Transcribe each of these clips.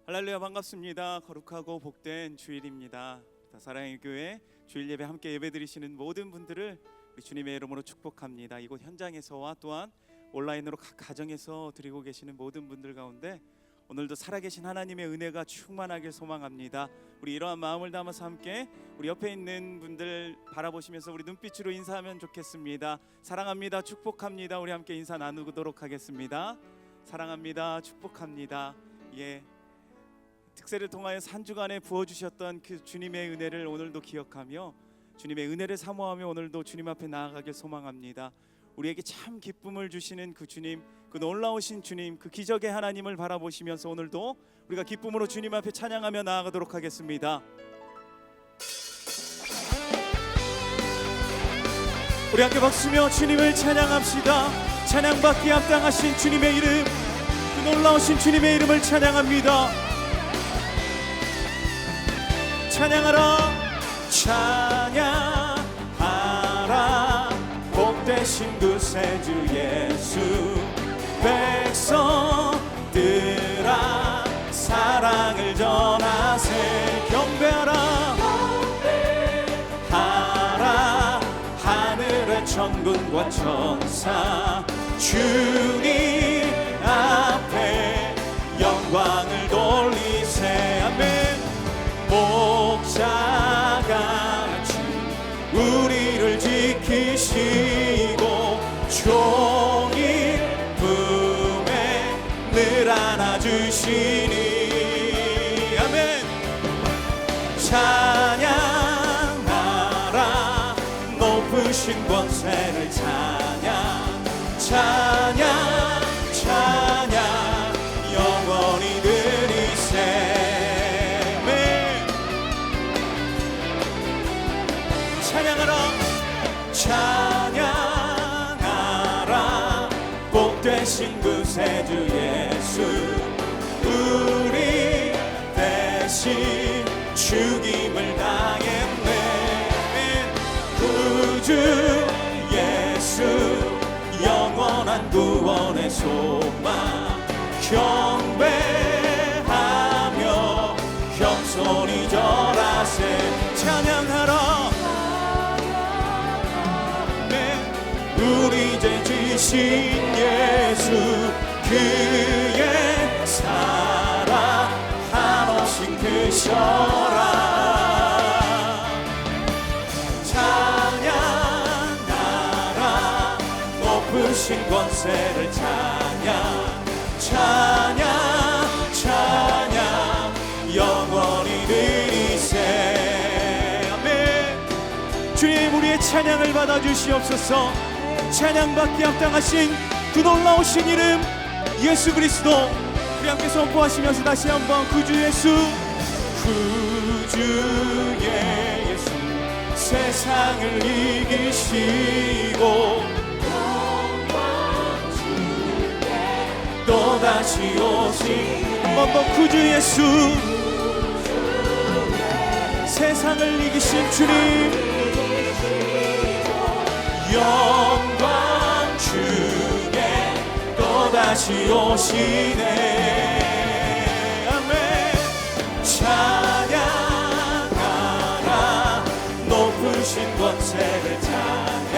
할렐루야, 반갑습니다. 거룩하고 복된 주일입니다. 사랑의 교회 주일 예배 함께 예배드리시는 모든 분들을 우리 주님의 이름으로 축복합니다. 이곳 현장에서와 또한 온라인으로 각 가정에서 드리고 계시는 모든 분들 가운데 오늘도 살아계신 하나님의 은혜가 충만하길 소망합니다. 우리 이러한 마음을 담아서 함께 우리 옆에 있는 분들 바라보시면서 우리 눈빛으로 인사하면 좋겠습니다. 사랑합니다, 축복합니다. 우리 함께 인사 나누도록 하겠습니다. 사랑합니다, 축복합니다. 특세를 통하여 한 주간에 부어주셨던 그 주님의 은혜를 오늘도 기억하며 주님의 은혜를 사모하며 오늘도 주님 앞에 나아가길 소망합니다. 우리에게 참 기쁨을 주시는 그 주님, 그 놀라우신 주님, 그 기적의 하나님을 바라보시면서 오늘도 우리가 기쁨으로 주님 앞에 찬양하며 나아가도록 하겠습니다. 우리 함께 박수며 주님을 찬양합시다. 찬양받기 합당하신 주님의 이름, 그 놀라우신 주님의 이름을 찬양합니다. 찬양하라, 찬양하라, 복되신 구세주 예수. 백성들아 사랑을 전하세. 경배하라, 하라, 하늘의 천군과 천사 주님 앞에 영광을 돌리세. 아멘. 목자같이 우리를 지키시고 종일 품에 늘 안아주시니. 아멘. 찬양하라, 높으신 권세를 찬양, 찬양, 찬양, 영원히 드리세. 찬양하라, 찬양하라, 복되신 구세주 예수. 우리 대신 죽임을 당했네. 구주 예수, 영원한 구원의 소망. 경배하며 겸손히 절하세. 찬양하라, 우리 죄 지신 예수. 그의 사랑 한없이 크셔라. 찬양하라, 높으신 권세를 찬양, 찬양, 찬양, 영원히 드리세. 아멘. 주님, 우리의 찬양을 받아주시옵소서. 찬양받기 합당하신 그 놀라우신 이름 예수 그리스도, 우리 함께 선포하시면서 다시 한번 구주 예수, 구주의 예수, 세상을 이기시고 또다시 오신 한 번 더. 구주 예수, 세상을 이기신 주님, 영광 주게 또다시 오시네. 아멘. 찬양하라, 높으신 권세를 찬양,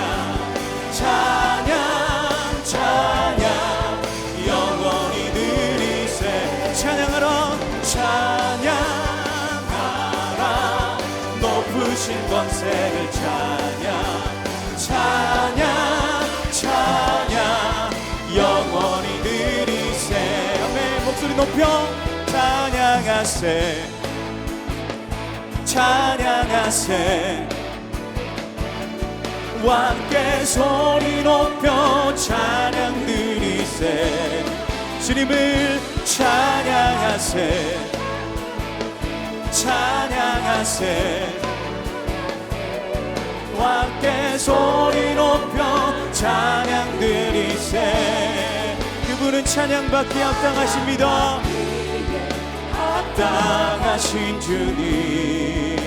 찬양, 찬양, 영원히 드리세. 찬양하라, 찬양하라, 높으신 권세를 찬양, 찬양, 찬양, 영원히 드리세. 아멘. 목소리 높여 찬양하세, 찬양하세. 함께 소리 높여 찬양 드리세. 주님을 찬양하세, 찬양하세. 함께 소리 높여 찬양 드리세. 그분은 찬양받기 합당하십니다. 합당하신 주님,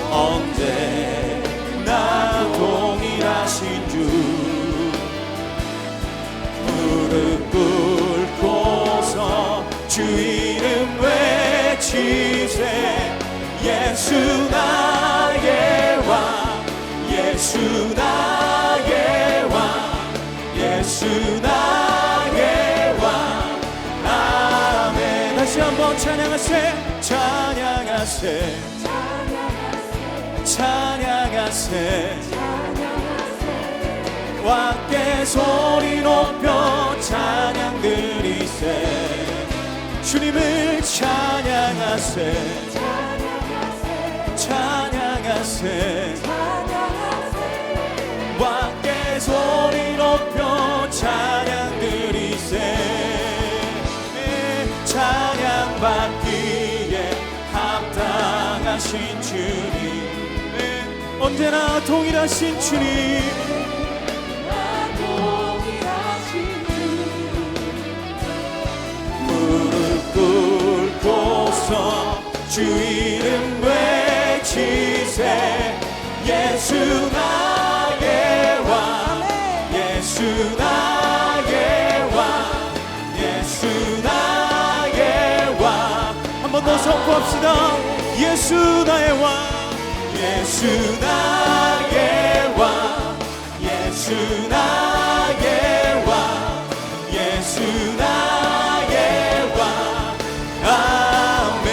언제나 동일하신 주. 무릎 꿇고서 주 이름 외치세 예수 나의 왕 예수 나의 왕 예수 나의 왕 아멘. 다시 한번 찬양하세 찬양하세 찬양하세 왕께 소리 높여 찬양 드리세 주님을 찬양하세 찬양하세 왕께 소리 높여 찬양 드리세 찬양 받기에 합당하신 주님 언제나 동일하신 주님 무릎 꿇고서 주 이름 외치세 예수 나의 왕 예수 나의 왕 예수 나의 왕 한 번 더 선포합시다 예수 나의 왕 예수 나의 왕 예수 나의 왕 예수 나의 왕 아멘.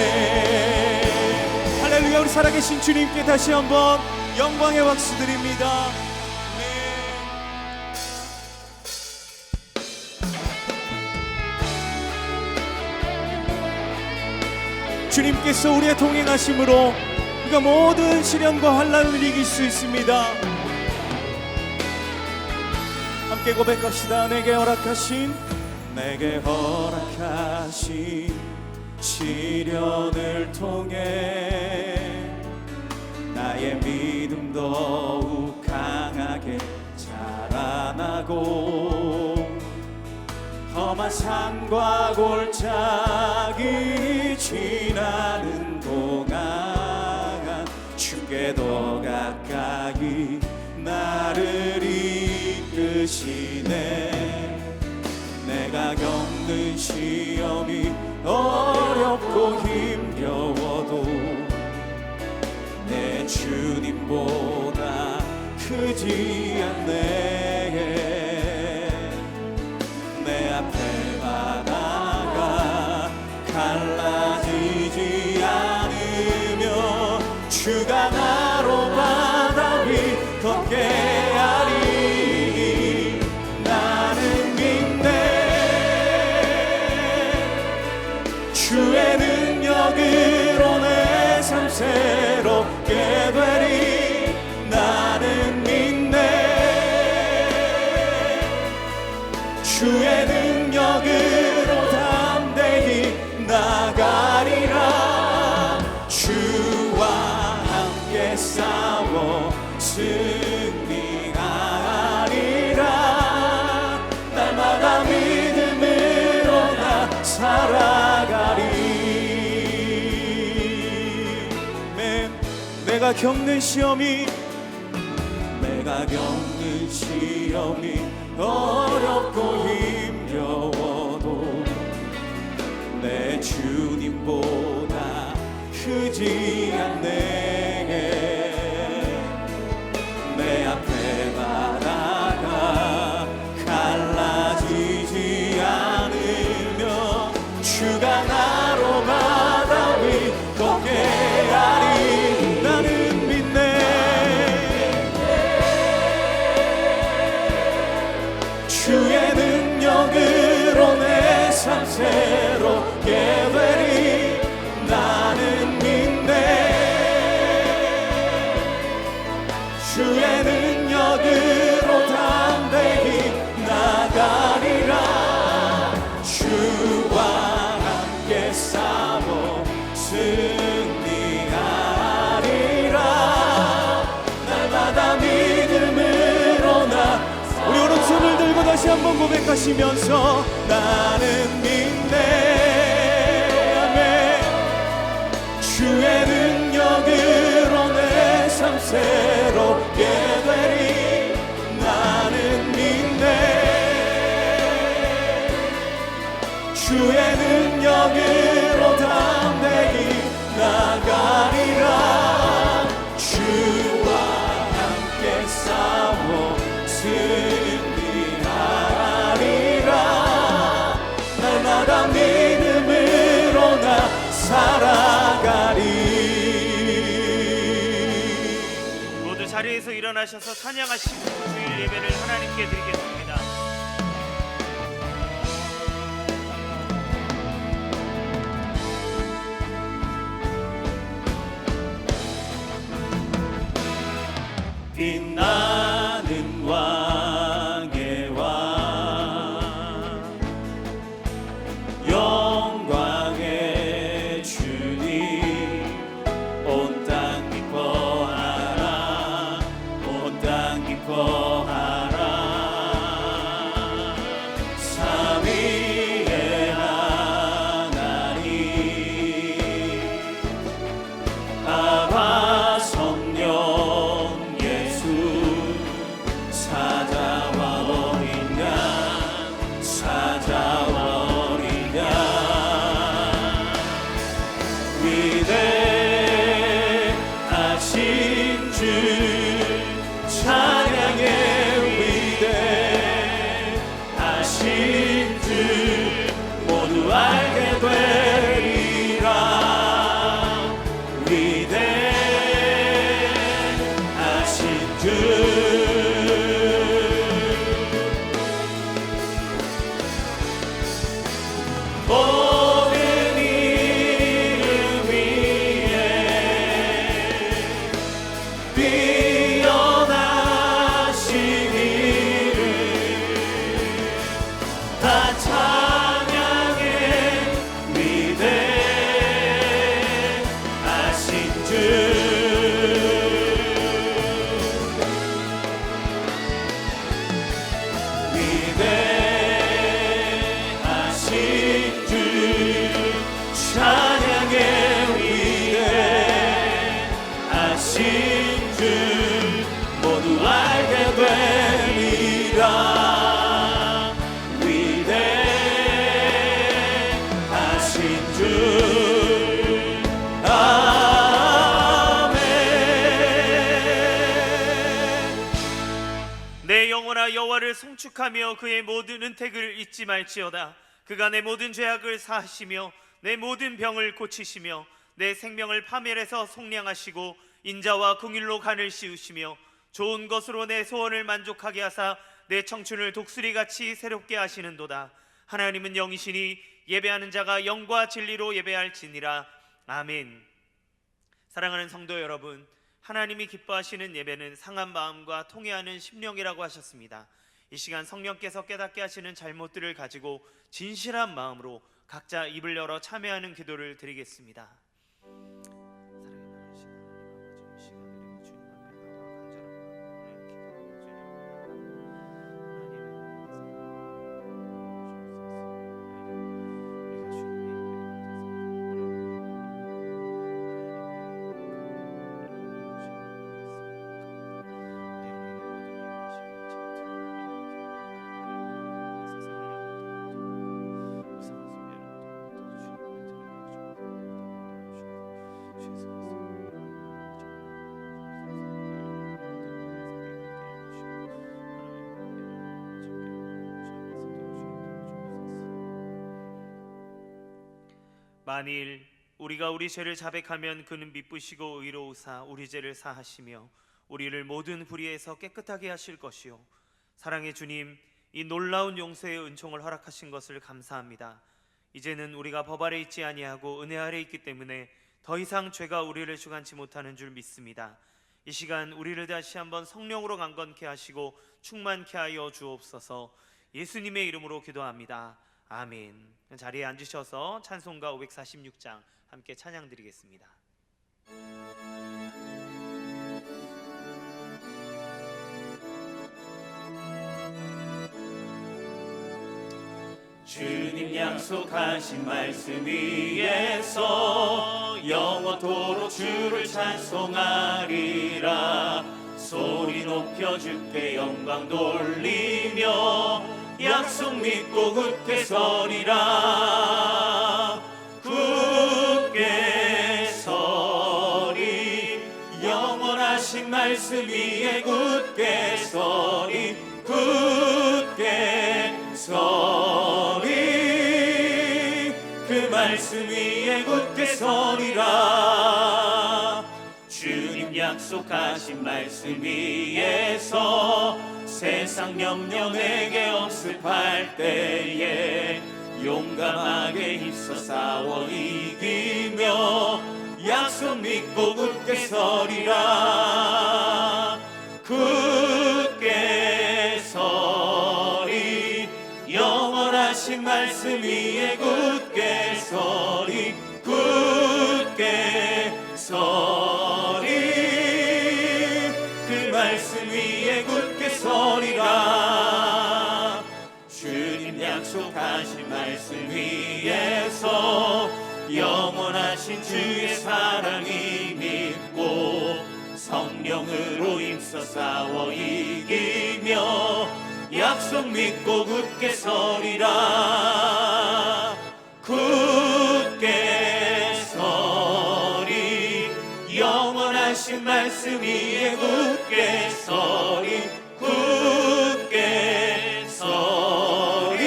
할렐루야. 우리 살아계신 주님께 다시 한번 영광의 박수 드립니다. 주님께서 우리의 동행하심으로 우리가 모든 시련과 환난을 이길 수 있습니다. 함께 고백합시다. 내게 허락하신 시련을 통해 나의 믿음 더욱 강하게 자라나고 험한 산과 골짜기 지나는 동안 주께 더 가까이 나를 이끄시네 내가 겪는 시험이 어렵고 힘겨워도 내 주님보다 크지 않네 내 앞에 바다가 갈라지지 않으며 주가 나로 바다 위 걷게 하리 나는 믿네 주의 능력으로 내 삶 새롭게 되리 나는 믿네 주의 능력으로 담대히 나가리라 주와 함께 싸워 승리하리라 날마다 믿음으로 나 살아가리 내가 겪는 시험이 어렵고 힘겨워도 내 주님보다 크지 않네 내 앞에 바다가 갈라지지 않으며 주가 나로 바다 위 걷게 하리 나는 믿네 주의 능력으로 내 삶 새롭게 되리 나는 믿네 주의 능력으로 담대히 나가리라 주와 함께 싸워 승리하리라 날마다 믿음으로 나 우리 오른손을 들고 다시 한번 고백하시면서 나는 믿네 아멘 주의 능력으로 내 삶 새롭게 되리 나는 믿네 주의 능력으로 담대히 나가리라. 주와 함께 싸워 승리하리라. 날마다 믿음으로 나 살아가리. 모두 자리에서 일어나셔서 찬양하시고 주일 예배를 하나님께 드리겠습니다. 빛나는 왕의 왕, 영광의 주님, 온 땅 기뻐하라, 온 땅 기뻐하라. 삼위의 하나님, 아바 성령 위대하신 주 찬양의 위대하신 주 모두 알게 되리라. 위대하신 주 내 영혼아 여호와를 송축하며 그의 모든 은택을 잊지 말지어다. 그가 내 모든 죄악을 사하시며 내 모든 병을 고치시며 내 생명을 파멸해서 속량하시고 인자와 긍휼로 간을 씌우시며 좋은 것으로 내 소원을 만족하게 하사 내 청춘을 독수리같이 새롭게 하시는도다. 하나님은 영이시니 예배하는 자가 영과 진리로 예배할지니라. 아멘. 사랑하는 성도 여러분, 하나님이 기뻐하시는 예배는 상한 마음과 통회하는 심령이라고 하셨습니다. 이 시간 성령께서 깨닫게 하시는 잘못들을 가지고 진실한 마음으로 각자 입을 열어 참여하는 기도를 드리겠습니다. 만일 우리가 우리 죄를 자백하면 그는 미쁘시고 의로우사 우리 죄를 사하시며 우리를 모든 불의에서 깨끗하게 하실 것이요. 사랑의 주님, 이 놀라운 용서의 은총을 허락하신 것을 감사합니다. 이제는 우리가 법 아래 있지 아니하고 은혜 아래 있기 때문에 더 이상 죄가 우리를 주관치 못하는 줄 믿습니다. 이 시간 우리를 다시 한번 성령으로 강건케 하시고 충만케 하여 주옵소서. 예수님의 이름으로 기도합니다. 아멘. 자리에 앉으셔서 찬송가 546장 함께 찬양 드리겠습니다. 주님 약속하신 말씀 위에서 영원토록 주를 찬송하리라. 소리 높여 주께 영광 돌리며 약속 믿고 굳게 서리라. 말씀 위에 굳게 서리 굳게 서리 그 말씀 위에 굳게 서리라 주님 약속하신 말씀 위에서 세상 염려 내게 억습할 때에 용감하게 힘써 싸워 이기며 약속 믿고 굳게 서리라 굳게 서리 영원하신 말씀 위에 굳게 서리 굳게 서리 그 말씀 위에 굳게 서리라 주님 약속하신 말씀 위에서 영원하신 주의 사랑이 믿고 성령으로 힘써 싸워 이기며 약속 믿고 굳게 서리라 굳게 서리 영원하신 말씀 위에 굳게 서리 굳게 서리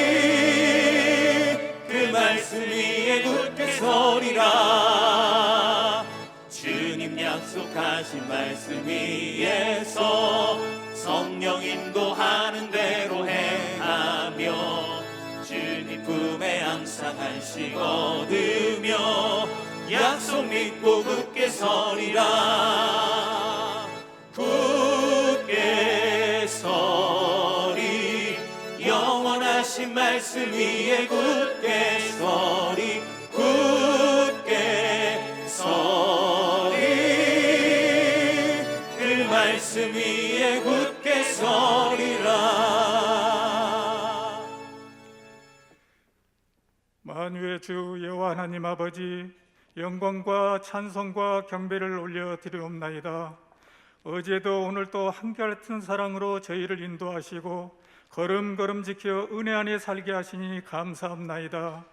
그 말씀 위에 굳게 서리라 주님 약속하신 말씀 위에서 성령 인도하는 대로 행하며 주님 품에 항상 안식 얻으며 약속 믿고 굳게 서리라 굳게 서리 영원하신 말씀 위에 굳게 서리 굳게 서리 그 말씀 위에 굳게 서리라 만유의 주 여호와 하나님 아버지 영광과 찬송과 경배를 올려드리옵나이다. 어제도 오늘도 한결같은 사랑으로 저희를 인도하시고 걸음걸음 지켜 은혜 안에 살게 하시니 감사합나이다.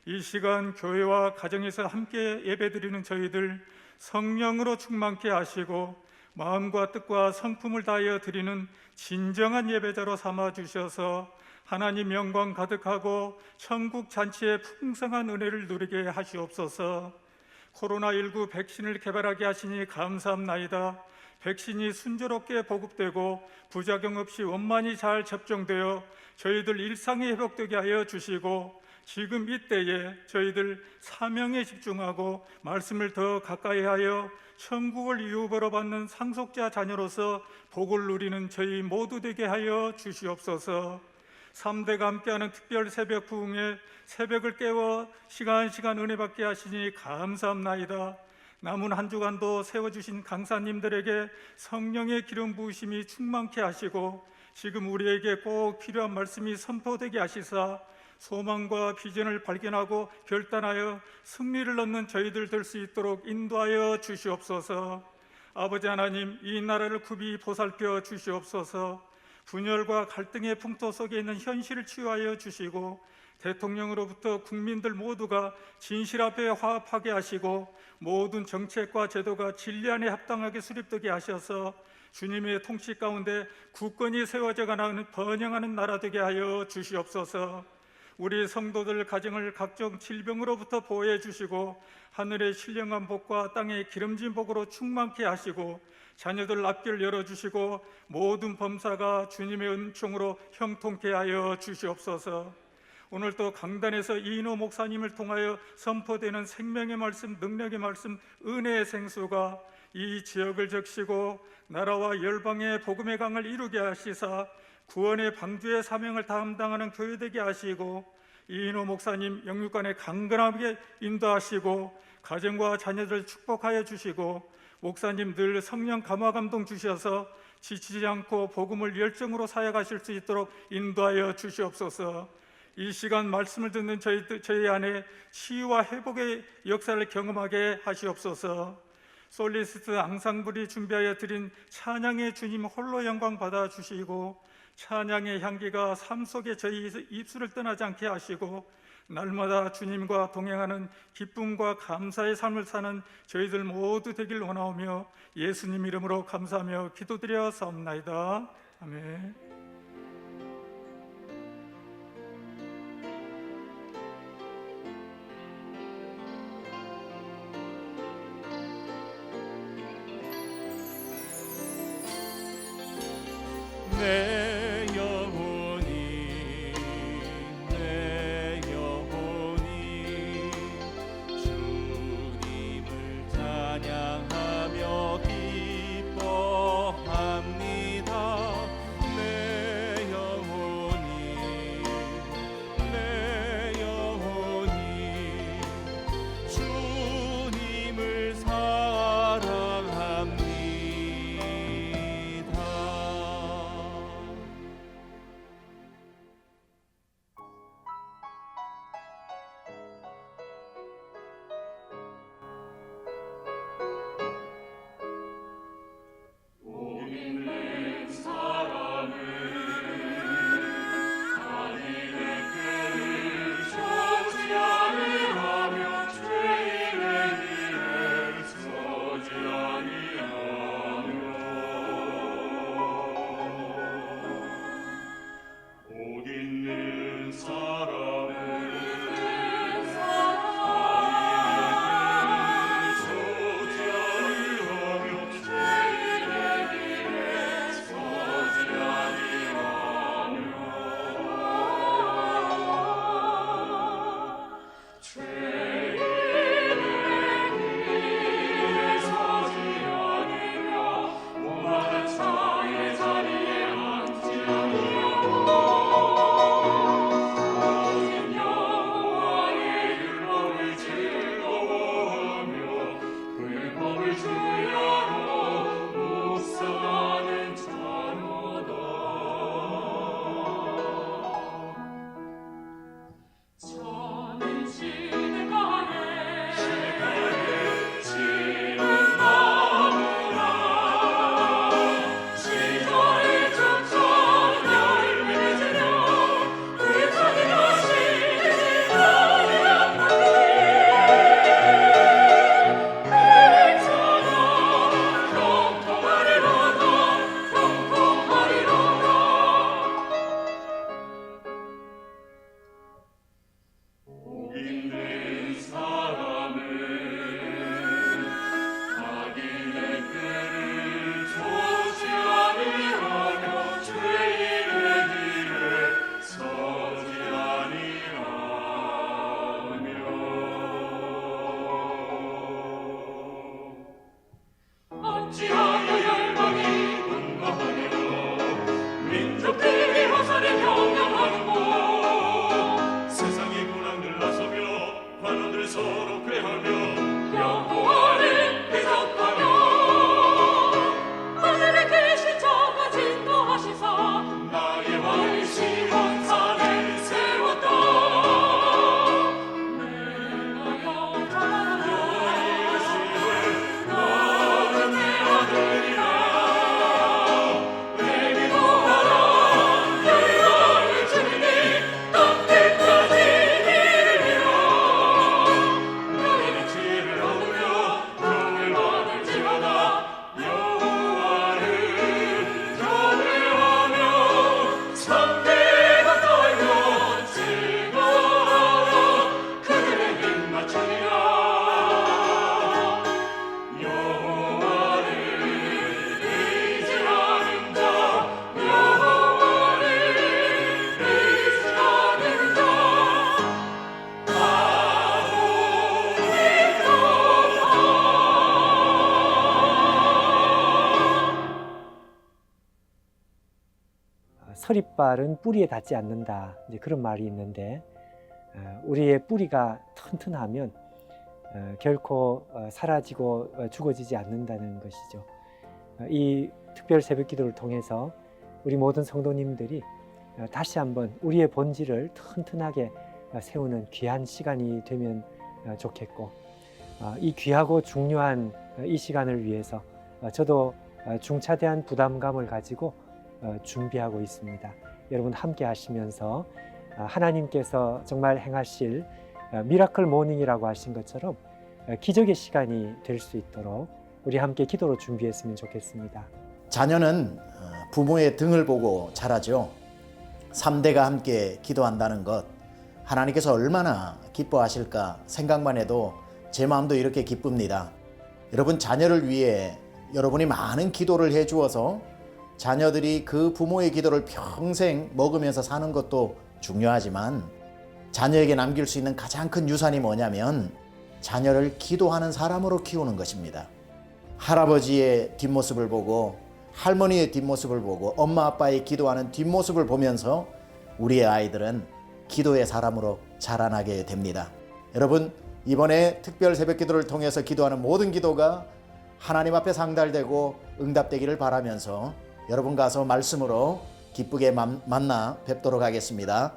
이 시간 교회와 가정에서 함께 예배드리는 저희들 성령으로 충만케 하시고 마음과 뜻과 성품을 다하여 드리는 진정한 예배자로 삼아 주셔서 하나님 영광 가득하고 천국 잔치의 풍성한 은혜를 누리게 하시옵소서. 코로나19 백신을 개발하게 하시니 감사합나이다. 백신이 순조롭게 보급되고 부작용 없이 원만히 잘 접종되어 저희들 일상이 회복되게 하여 주시고 지금 이때에 저희들 사명에 집중하고 말씀을 더 가까이 하여 천국을 유업으로 받는 상속자 자녀로서 복을 누리는 저희 모두 되게 하여 주시옵소서. 3대가 함께하는 특별 새벽 부흥에 새벽을 깨워 시간 은혜 받게 하시니 감사합나이다. 남은 한 주간도 세워주신 강사님들에게 성령의 기름 부으심이 충만케 하시고 지금 우리에게 꼭 필요한 말씀이 선포되게 하시사 소망과 비전을 발견하고 결단하여 승리를 얻는 저희들 될 수 있도록 인도하여 주시옵소서. 아버지 하나님, 이 나라를 굽이 보살펴 주시옵소서. 분열과 갈등의 풍토 속에 있는 현실을 치유하여 주시고 대통령으로부터 국민들 모두가 진실 앞에 화합하게 하시고 모든 정책과 제도가 진리 안에 합당하게 수립되게 하셔서 주님의 통치 가운데 굳건히 세워져가는 번영하는 나라 되게 하여 주시옵소서. 우리 성도들 가정을 각종 질병으로부터 보호해 주시고 하늘의 신령한 복과 땅의 기름진 복으로 충만케 하시고 자녀들 앞길 열어주시고 모든 범사가 주님의 은총으로 형통케 하여 주시옵소서. 오늘도 강단에서 이인호 목사님을 통하여 선포되는 생명의 말씀, 능력의 말씀, 은혜의 생수가 이 지역을 적시고 나라와 열방의 복음의 강을 이루게 하시사 구원의 방주의 사명을 담당하는 교회되게 하시고 이인호 목사님 영육간에 강건하게 인도하시고 가정과 자녀들 축복하여 주시고 목사님 늘 성령 감화 감동 주셔서 지치지 않고 복음을 열정으로 사역하실 수 있도록 인도하여 주시옵소서. 이 시간 말씀을 듣는 저희 안에 치유와 회복의 역사를 경험하게 하시옵소서. 솔리스트 앙상블이 준비하여 드린 찬양의 주님 홀로 영광 받아 주시고 찬양의 향기가 삶 속에 저희 입술을 떠나지 않게 하시고 날마다 주님과 동행하는 기쁨과 감사의 삶을 사는 저희들 모두 되길 원하오며 예수님 이름으로 감사하며 기도드려 사옵나이다. 아멘. 내 영혼이 주님을 찬양하며 기뻐합니다. 내 영혼이 주님을 사랑합니다. 서리빨은 뿌리에 닿지 않는다, 이제 그런 말이 있는데, 우리의 뿌리가 튼튼하면 결코 사라지고 죽어지지 않는다는 것이죠. 이 특별 새벽 기도를 통해서 우리 모든 성도님들이 다시 한번 우리의 본질을 튼튼하게 세우는 귀한 시간이 되면 좋겠고, 이 귀하고 중요한 이 시간을 위해서 저도 중차대한 부담감을 가지고 준비하고 있습니다. 여러분 함께 하시면서 하나님께서 정말 행하실 미라클 모닝이라고 하신 것처럼 기적의 시간이 될 수 있도록 우리 함께 기도로 준비했으면 좋겠습니다. 자녀는 부모의 등을 보고 자라죠. 3대가 함께 기도한다는 것, 하나님께서 얼마나 기뻐하실까 생각만 해도 제 마음도 이렇게 기쁩니다. 여러분, 자녀를 위해 여러분이 많은 기도를 해주어서 자녀들이 그 부모의 기도를 평생 먹으면서 사는 것도 중요하지만, 자녀에게 남길 수 있는 가장 큰 유산이 뭐냐면 자녀를 기도하는 사람으로 키우는 것입니다. 할아버지의 뒷모습을 보고 할머니의 뒷모습을 보고 엄마 아빠의 기도하는 뒷모습을 보면서 우리의 아이들은 기도의 사람으로 자라나게 됩니다. 여러분, 이번에 특별 새벽기도를 통해서 기도하는 모든 기도가 하나님 앞에 상달되고 응답되기를 바라면서 여러분 가서 말씀으로 기쁘게 만나 뵙도록 하겠습니다.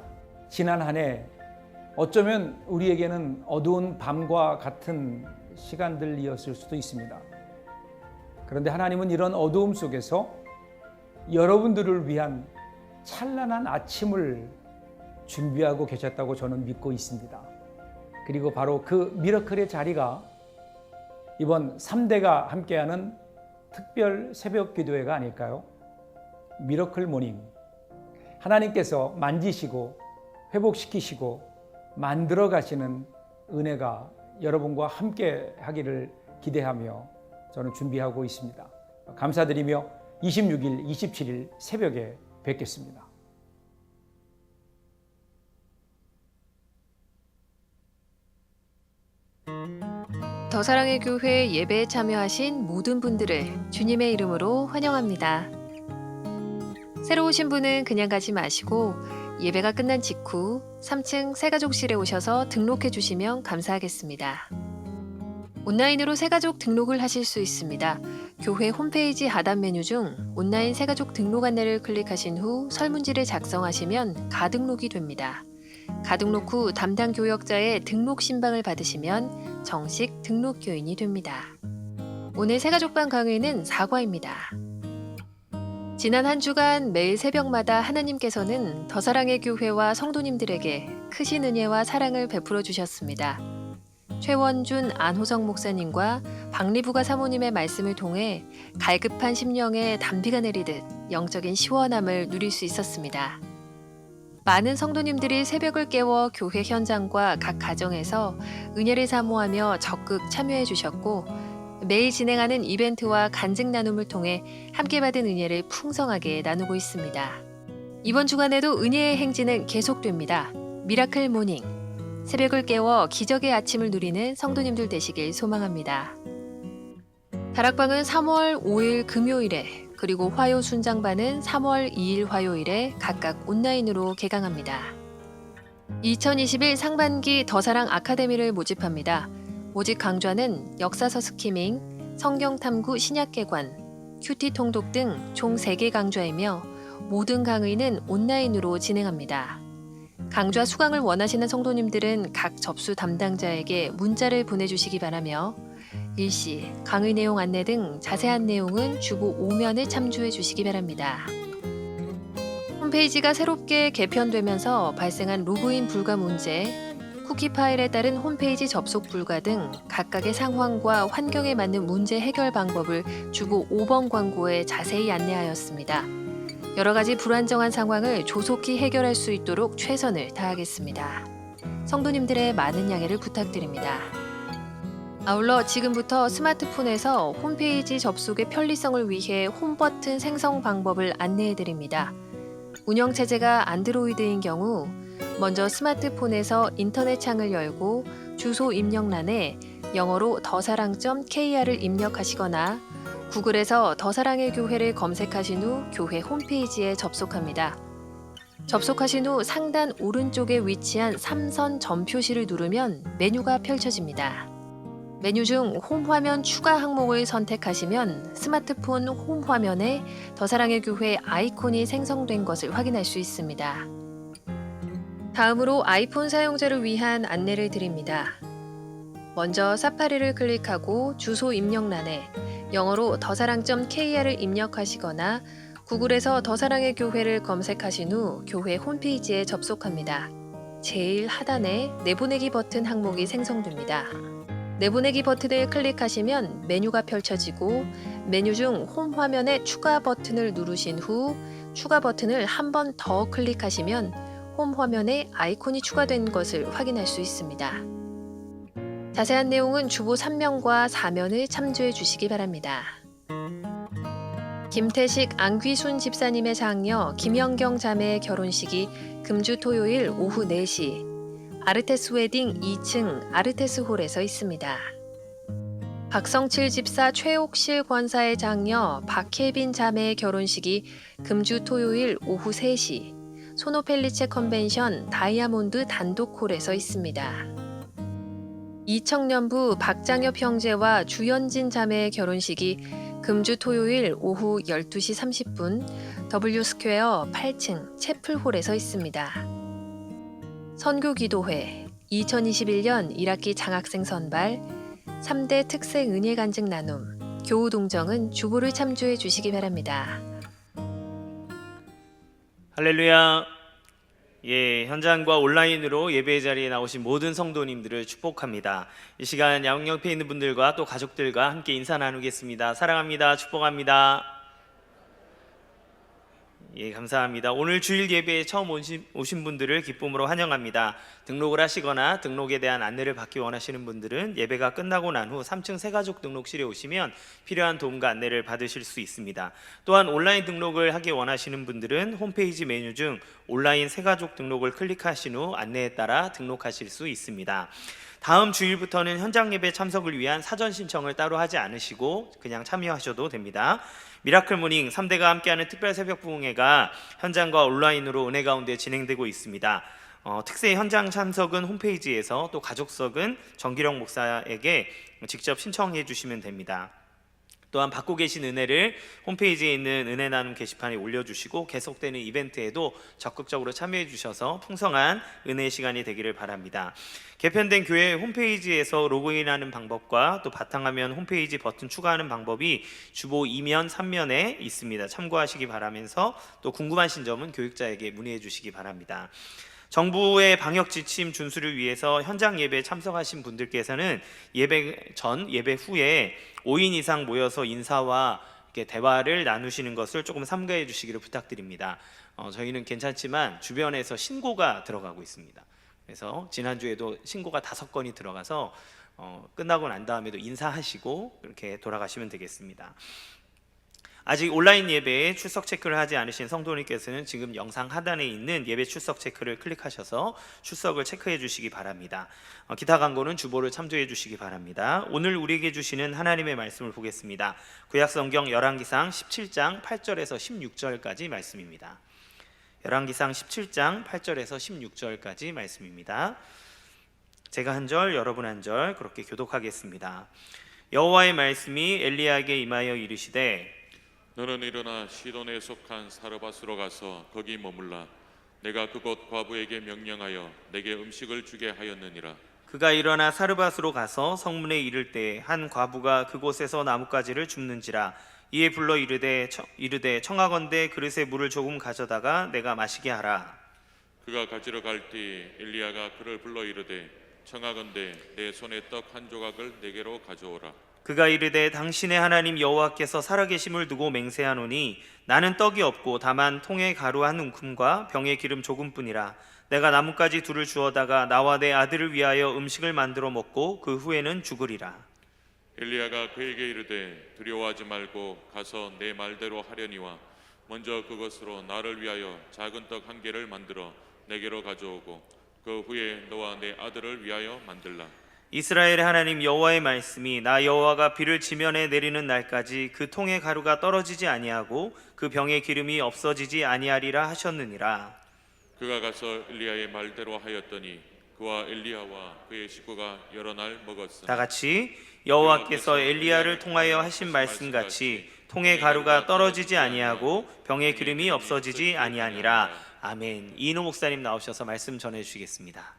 지난 한 해 어쩌면 우리에게는 어두운 밤과 같은 시간들이었을 수도 있습니다. 그런데 하나님은 이런 어두움 속에서 여러분들을 위한 찬란한 아침을 준비하고 계셨다고 저는 믿고 있습니다. 그리고 바로 그 미러클의 자리가 이번 3대가 함께하는 특별 새벽 기도회가 아닐까요? 미러클 모닝. 하나님께서 만지시고 회복시키시고 만들어 가시는 은혜가 여러분과 함께 하기를 기대하며 저는 준비하고 있습니다. 감사드리며 26일, 27일 새벽에 뵙겠습니다. 더 사랑의 교회 예배에 참여하신 모든 분들을 주님의 이름으로 환영합니다. 새로 오신 분은 그냥 가지 마시고 예배가 끝난 직후 3층 새가족실에 오셔서 등록해 주시면 감사하겠습니다. 온라인으로 새가족 등록을 하실 수 있습니다. 교회 홈페이지 하단 메뉴 중 온라인 새가족 등록 안내를 클릭하신 후 설문지를 작성하시면 가등록이 됩니다. 가등록 후 담당 교역자의 등록 신방을 받으시면 정식 등록 교인이 됩니다. 오늘 새가족반 강의는 사과입니다. 지난 한 주간 매일 새벽마다 하나님께서는 더 사랑의 교회와 성도님들에게 크신 은혜와 사랑을 베풀어 주셨습니다. 최원준, 안호성 목사님과 박리부가 사모님의 말씀을 통해 갈급한 심령에 단비가 내리듯 영적인 시원함을 누릴 수 있었습니다. 많은 성도님들이 새벽을 깨워 교회 현장과 각 가정에서 은혜를 사모하며 적극 참여해 주셨고, 매일 진행하는 이벤트와 간증 나눔을 통해 함께 받은 은혜를 풍성하게 나누고 있습니다. 이번 주간에도 은혜의 행진은 계속됩니다. 미라클 모닝, 새벽을 깨워 기적의 아침을 누리는 성도님들 되시길 소망합니다. 다락방은 3월 5일 금요일에 그리고 화요 순장반은 3월 2일 화요일에 각각 온라인으로 개강합니다. 2021 상반기 더사랑 아카데미를 모집합니다. 모집 강좌는 역사서 스키밍, 성경탐구 신약개관, 큐티 통독 등 총 3개 강좌이며 모든 강의는 온라인으로 진행합니다. 강좌 수강을 원하시는 성도님들은 각 접수 담당자에게 문자를 보내주시기 바라며 일시, 강의 내용 안내 등 자세한 내용은 주보 5면을 참조해 주시기 바랍니다. 홈페이지가 새롭게 개편되면서 발생한 로그인 불가 문제, 쿠키 파일에 따른 홈페이지 접속 불가 등 각각의 상황과 환경에 맞는 문제 해결 방법을 주보 5번 광고에 자세히 안내하였습니다. 여러 가지 불안정한 상황을 조속히 해결할 수 있도록 최선을 다하겠습니다. 성도님들의 많은 양해를 부탁드립니다. 아울러 지금부터 스마트폰에서 홈페이지 접속의 편리성을 위해 홈 버튼 생성 방법을 안내해드립니다. 운영체제가 안드로이드인 경우 먼저 스마트폰에서 인터넷 창을 열고 주소 입력란에 영어로 더사랑.kr을 입력하시거나 구글에서 더사랑의 교회를 검색하신 후 교회 홈페이지에 접속합니다. 접속하신 후 상단 오른쪽에 위치한 3선 점 표시를 누르면 메뉴가 펼쳐집니다. 메뉴 중 홈 화면 추가 항목을 선택하시면 스마트폰 홈 화면에 더사랑의 교회 아이콘이 생성된 것을 확인할 수 있습니다. 다음으로 아이폰 사용자를 위한 안내를 드립니다. 먼저 사파리를 클릭하고 주소 입력란에 영어로 더사랑.kr을 입력하시거나 구글에서 더 사랑의 교회를 검색하신 후 교회 홈페이지에 접속합니다. 제일 하단에 내보내기 버튼 항목이 생성됩니다. 내보내기 버튼을 클릭하시면 메뉴가 펼쳐지고 메뉴 중 홈 화면에 추가 버튼을 누르신 후 추가 버튼을 한 번 더 클릭하시면 홈 화면에 아이콘이 추가된 것을 확인할 수 있습니다. 자세한 내용은 주보 3면과 4면을 참조해 주시기 바랍니다. 김태식 안귀순 집사님의 장녀 김영경 자매의 결혼식이 금주 토요일 오후 4시 아르테스 웨딩 2층 아르테스 홀에서 있습니다. 박성칠 집사 최옥실 권사의 장녀 박혜빈 자매의 결혼식이 금주 토요일 오후 3시 소노펠리체 컨벤션 다이아몬드 단독홀에서 있습니다. 이청년부 박장엽 형제와 주연진 자매의 결혼식이 금주 토요일 오후 12시 30분 W스퀘어 8층 채플홀에서 있습니다. 선교기도회 2021년 1학기 장학생 선발 3대 특색 은혜 간증 나눔 교우 동정은 주보를 참조해 주시기 바랍니다. 할렐루야. 예, 현장과 온라인으로 예배 자리에 나오신 모든 성도님들을 축복합니다. 이 시간 양육 옆에 있는 분들과 또 가족들과 함께 인사 나누겠습니다. 사랑합니다. 축복합니다. 예, 감사합니다. 오늘 주일 예배에 처음 오신 분들을 기쁨으로 환영합니다. 등록을 하시거나 등록에 대한 안내를 받기 원하시는 분들은 예배가 끝나고 난 후 3층 새가족 등록실에 오시면 필요한 도움과 안내를 받으실 수 있습니다. 또한 온라인 등록을 하기 원하시는 분들은 홈페이지 메뉴 중 온라인 새가족 등록을 클릭하신 후 안내에 따라 등록하실 수 있습니다. 다음 주일부터는 현장 예배 참석을 위한 사전 신청을 따로 하지 않으시고 그냥 참여하셔도 됩니다. 미라클 모닝 3대가 함께하는 특별 새벽 부흥회가 현장과 온라인으로 은혜 가운데 진행되고 있습니다. 특세 현장 참석은 홈페이지에서 또 가족석은 정기령 목사에게 직접 신청해 주시면 됩니다. 또한 받고 계신 은혜를 홈페이지에 있는 은혜 나눔 게시판에 올려주시고 계속되는 이벤트에도 적극적으로 참여해 주셔서 풍성한 은혜의 시간이 되기를 바랍니다. 개편된 교회 홈페이지에서 로그인하는 방법과 또 바탕화면 홈페이지 버튼 추가하는 방법이 주보 2면 3면에 있습니다. 참고하시기 바라면서 또 궁금하신 점은 교육자에게 문의해 주시기 바랍니다. 정부의 방역 지침 준수를 위해서 현장 예배에 참석하신 분들께서는 예배 전, 예배 후에 5인 이상 모여서 인사와 이렇게 대화를 나누시는 것을 조금 삼가해 주시기를 부탁드립니다. 저희는 괜찮지만 주변에서 신고가 들어가고 있습니다. 그래서 지난주에도 신고가 5건이 들어가서 끝나고 난 다음에도 인사하시고 이렇게 돌아가시면 되겠습니다. 아직 온라인 예배에 출석 체크를 하지 않으신 성도님께서는 지금 영상 하단에 있는 예배 출석 체크를 클릭하셔서 출석을 체크해 주시기 바랍니다. 기타 광고는 주보를 참조해 주시기 바랍니다. 오늘 우리에게 주시는 하나님의 말씀을 보겠습니다. 구약성경 열왕기상 17장 8절에서 16절까지 말씀입니다. 열왕기상 17장 8절에서 16절까지 말씀입니다. 제가 한 절, 여러분 한 절 그렇게 교독하겠습니다. 여호와의 말씀이 엘리야에게 임하여 이르시되 너는 일어나 시돈에 속한 사르밧으로 가서 거기 머물라. 내가 그곳 과부에게 명령하여 내게 음식을 주게 하였느니라. 그가 일어나 사르밧으로 가서 성문에 이를 때 한 과부가 그곳에서 나뭇가지를 줍는지라. 이에 불러 이르되 청하건대 그릇에 물을 조금 가져다가 내가 마시게 하라. 그가 가지러 갈 때 엘리야가 그를 불러 이르되 청하건대 내 손에 떡 한 조각을 내게로 가져오라. 그가 이르되 당신의 하나님 여호와께서 살아계심을 두고 맹세하노니 나는 떡이 없고 다만 통에 가루 한 움큼과 병에 기름 조금뿐이라. 내가 나뭇가지 둘을 주어다가 나와 내 아들을 위하여 음식을 만들어 먹고 그 후에는 죽으리라. 엘리야가 그에게 이르되 두려워하지 말고 가서 내 말대로 하려니와 먼저 그것으로 나를 위하여 작은 떡 한 개를 만들어 내게로 가져오고 그 후에 너와 내 아들을 위하여 만들라. 이스라엘의 하나님 여호와의 말씀이 나 여호와가 비를 지면에 내리는 날까지 그 통의 가루가 떨어지지 아니하고 그 병의 기름이 없어지지 아니하리라 하셨느니라. 그가 가서 엘리야의 말대로 하였더니 그와 엘리야와 그의 식구가 여러 날 먹었으나 다 같이 여호와께서 엘리야를 통하여 하신 말씀같이 통의 가루가 떨어지지 아니하고 병의 기름이 없어지지 아니하니라. 아멘. 이인호 목사님 나오셔서 말씀 전해 주시겠습니다.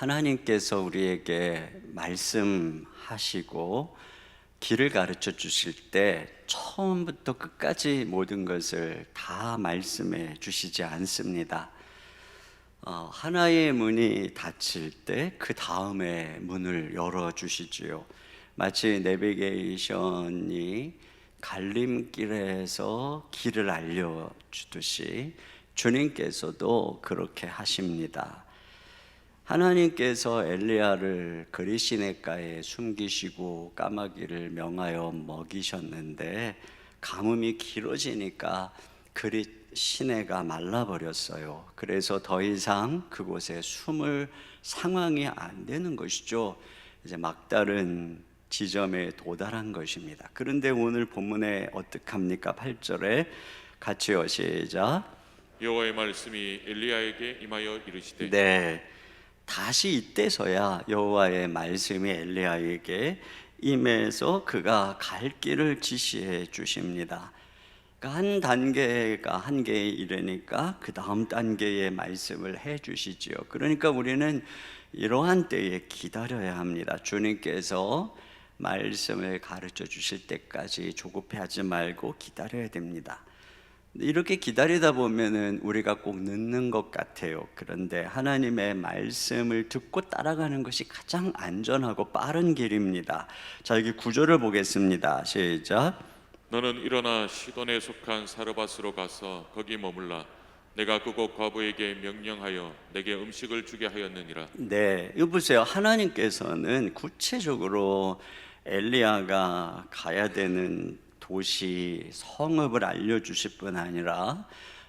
하나님께서 우리에게 말씀하시고 길을 가르쳐 주실 때 처음부터 끝까지 모든 것을 다 말씀해 주시지 않습니다. 하나의 문이 닫힐 때 그 다음에 문을 열어 주시지요. 마치 내비게이션이 갈림길에서 길을 알려주듯이 주님께서도 그렇게 하십니다. 하나님께서 엘리야를 그리시네가에 숨기시고 까마귀를 명하여 먹이셨는데 가뭄이 길어지니까 시내가 말라버렸어요. 그래서 더 이상 그곳에 숨을 상황이 안 되는 것이죠. 이제 막다른 지점에 도달한 것입니다. 그런데 오늘 본문에 어떡합니까? 8절에 같이요, 시작. 여호와의 말씀이 엘리야에게 임하여 이르시되. 네, 다시 이때서야 여호와의 말씀이 엘리야에게 임해서 그가 갈 길을 지시해 주십니다. 한 단계가 한계에 이르니까 그 다음 단계의 말씀을 해 주시지요. 그러니까 우리는 이러한 때에 기다려야 합니다. 주님께서 말씀을 가르쳐 주실 때까지 조급해하지 말고 기다려야 됩니다. 이렇게 기다리다 보면은 우리가 꼭 늦는 것 같아요. 그런데 하나님의 말씀을 듣고 따라가는 것이 가장 안전하고 빠른 길입니다. 자, 여기 구절을 보겠습니다. 시작. 너는 일어나 시돈에 속한 사르밧으로 가서 거기 머물라. 내가 그곳 과부에게 명령하여 내게 음식을 주게 하였느니라. 네, 이거 보세요. 하나님께서는 구체적으로 엘리야가 가야 되는 도시 성읍을 알려주실 뿐 아니라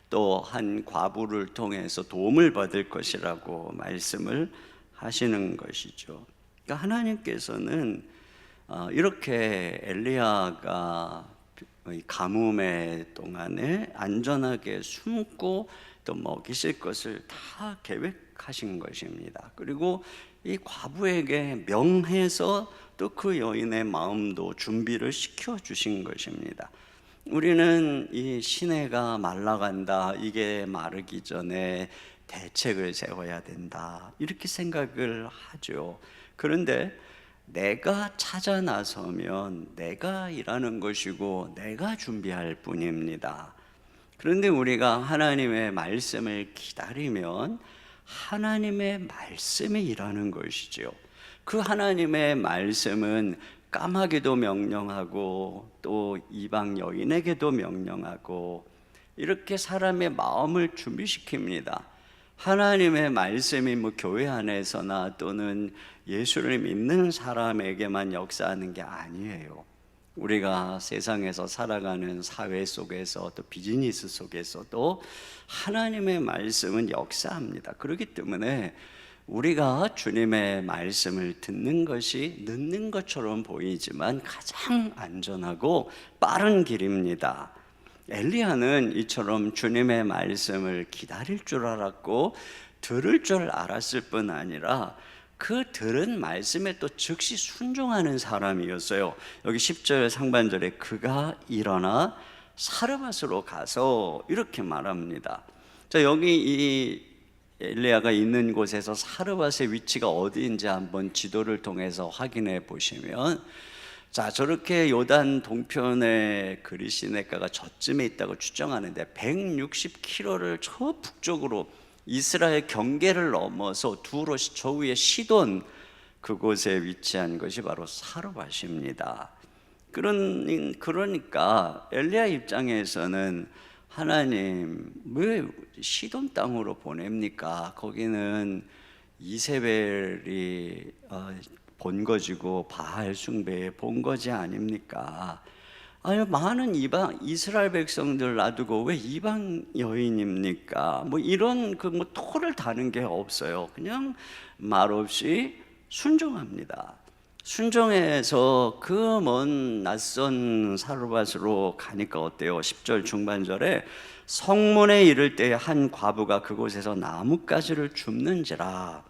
또 한 과부를 통해서 도움을 받을 것이라고 말씀을 하시는 것이죠. 그러니까 하나님께서는 이렇게 엘리야가 가뭄의 동안에 안전하게 숨고 또 먹이실 것을 다 계획하신 것입니다. 그리고 이 과부에게 명해서 또 그 여인의 마음도 준비를 시켜 주신 것입니다. 우리는 이 시내가 말라간다, 이게 마르기 전에 대책을 세워야 된다, 이렇게 생각을 하죠. 그런데 내가 찾아 나서면 내가 일하는 것이고 내가 준비할 뿐입니다. 그런데 우리가 하나님의 말씀을 기다리면 하나님의 말씀이 일하는 것이죠. 그 하나님의 말씀은 까마귀도 명령하고 또 이방 여인에게도 명령하고 이렇게 사람의 마음을 준비시킵니다. 하나님의 말씀이 뭐 교회 안에서나 또는 예수를 믿는 사람에게만 역사하는 게 아니에요. 우리가 세상에서 살아가는 사회 속에서 또 비즈니스 속에서도 하나님의 말씀은 역사합니다. 그렇기 때문에 우리가 주님의 말씀을 듣는 것이 늦는 것처럼 보이지만 가장 안전하고 빠른 길입니다. 엘리야는 이처럼 주님의 말씀을 기다릴 줄 알았고 들을 줄 알았을 뿐 아니라 그 들은 말씀에 또 즉시 순종하는 사람이었어요. 여기 10절 상반절에 그가 일어나 사르밧으로 가서 이렇게 말합니다. 자, 여기 이 엘리야가 있는 곳에서 사르밧의 위치가 어디인지 한번 지도를 통해서 확인해 보시면, 자, 저렇게 요단 동편에 그리시네가가 저쯤에 있다고 추정하는데 160km를 저 북쪽으로 이스라엘 경계를 넘어서 두로시 저 위에 시돈 그곳에 위치한 것이 바로 사르밧입니다. 그러니까 엘리야 입장에서는 하나님 왜 시돈 땅으로 보냅니까? 거기는 이세벨이 본거지고 바알 숭배의 본거지 아닙니까? 아니, 많은 이스라엘 백성들 놔두고 왜 이방 여인입니까? 뭐 이런 뭐 토를 다는 게 없어요. 그냥 말없이 순종합니다. 순종해서 그 먼 낯선 사르밧으로 가니까 어때요? 10절 중반절에 성문에 이를 때 한 과부가 그곳에서 나뭇가지를 줍는지라.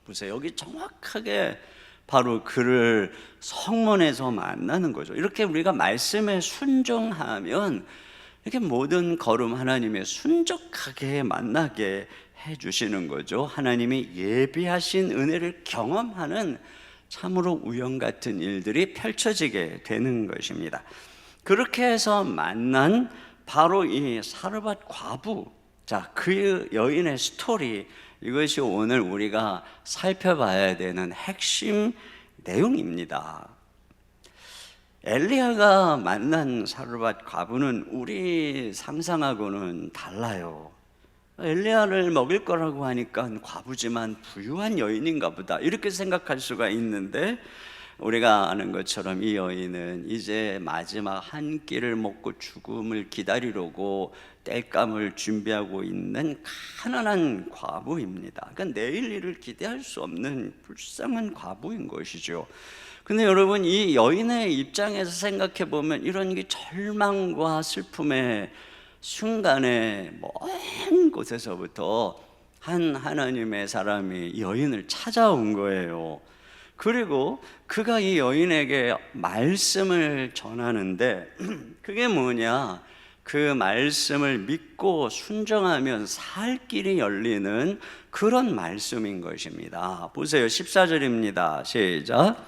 보세요. 여기 정확하게 바로 그를 성문에서 만나는 거죠. 이렇게 우리가 말씀에 순종하면 이렇게 모든 걸음 하나님의 순적하게 만나게 주시는 거죠. 하나님이 예비하신 은혜를 경험하는 참으로 우연 같은 일들이 펼쳐지게 되는 것입니다. 그렇게 해서 만난 바로 이 사르밧 과부, 자, 그 여인의 스토리, 이것이 오늘 우리가 살펴봐야 되는 핵심 내용입니다. 엘리야가 만난 사르밧 과부는 우리 상상하고는 달라요. 엘리야를 먹일 거라고 하니까 과부지만 부유한 여인인가 보다, 이렇게 생각할 수가 있는데, 우리가 아는 것처럼 이 여인은 이제 마지막 한 끼를 먹고 죽음을 기다리려고 땔감을 준비하고 있는 가난한 과부입니다. 그러니까 내일 일을 기대할 수 없는 불쌍한 과부인 것이죠. 근데 여러분, 이 여인의 입장에서 생각해 보면 이런 게 절망과 슬픔의 순간에 먼 곳에서부터 한 하나님의 사람이 여인을 찾아온 거예요. 그리고 그가 이 여인에게 말씀을 전하는데 그게 뭐냐? 그 말씀을 믿고 순종하면 살 길이 열리는 그런 말씀인 것입니다. 보세요, 14절입니다. 시작.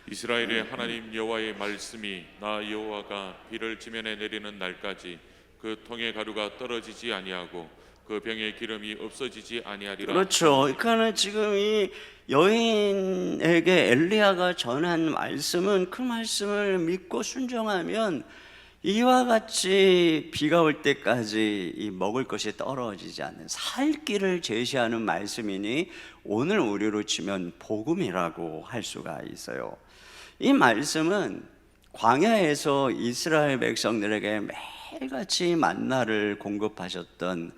이스라엘의 하나님 여호와의 말씀이 나 여호와가 비를 지면에 내리는 날까지 그 통의 가루가 떨어지지 아니하고 그 병의 기름이 없어지지 아니하리라. 그렇죠. 그러니까 지금 이 여인에게 엘리야가 전한 말씀은, 그 말씀을 믿고 순종하면 이와 같이 비가 올 때까지 이 먹을 것이 떨어지지 않는 살 길을 제시하는 말씀이니 오늘 우리로 치면 복음이라고 할 수가 있어요. 이 말씀은 광야에서 이스라엘 백성들에게 매일같이 만나를 공급하셨던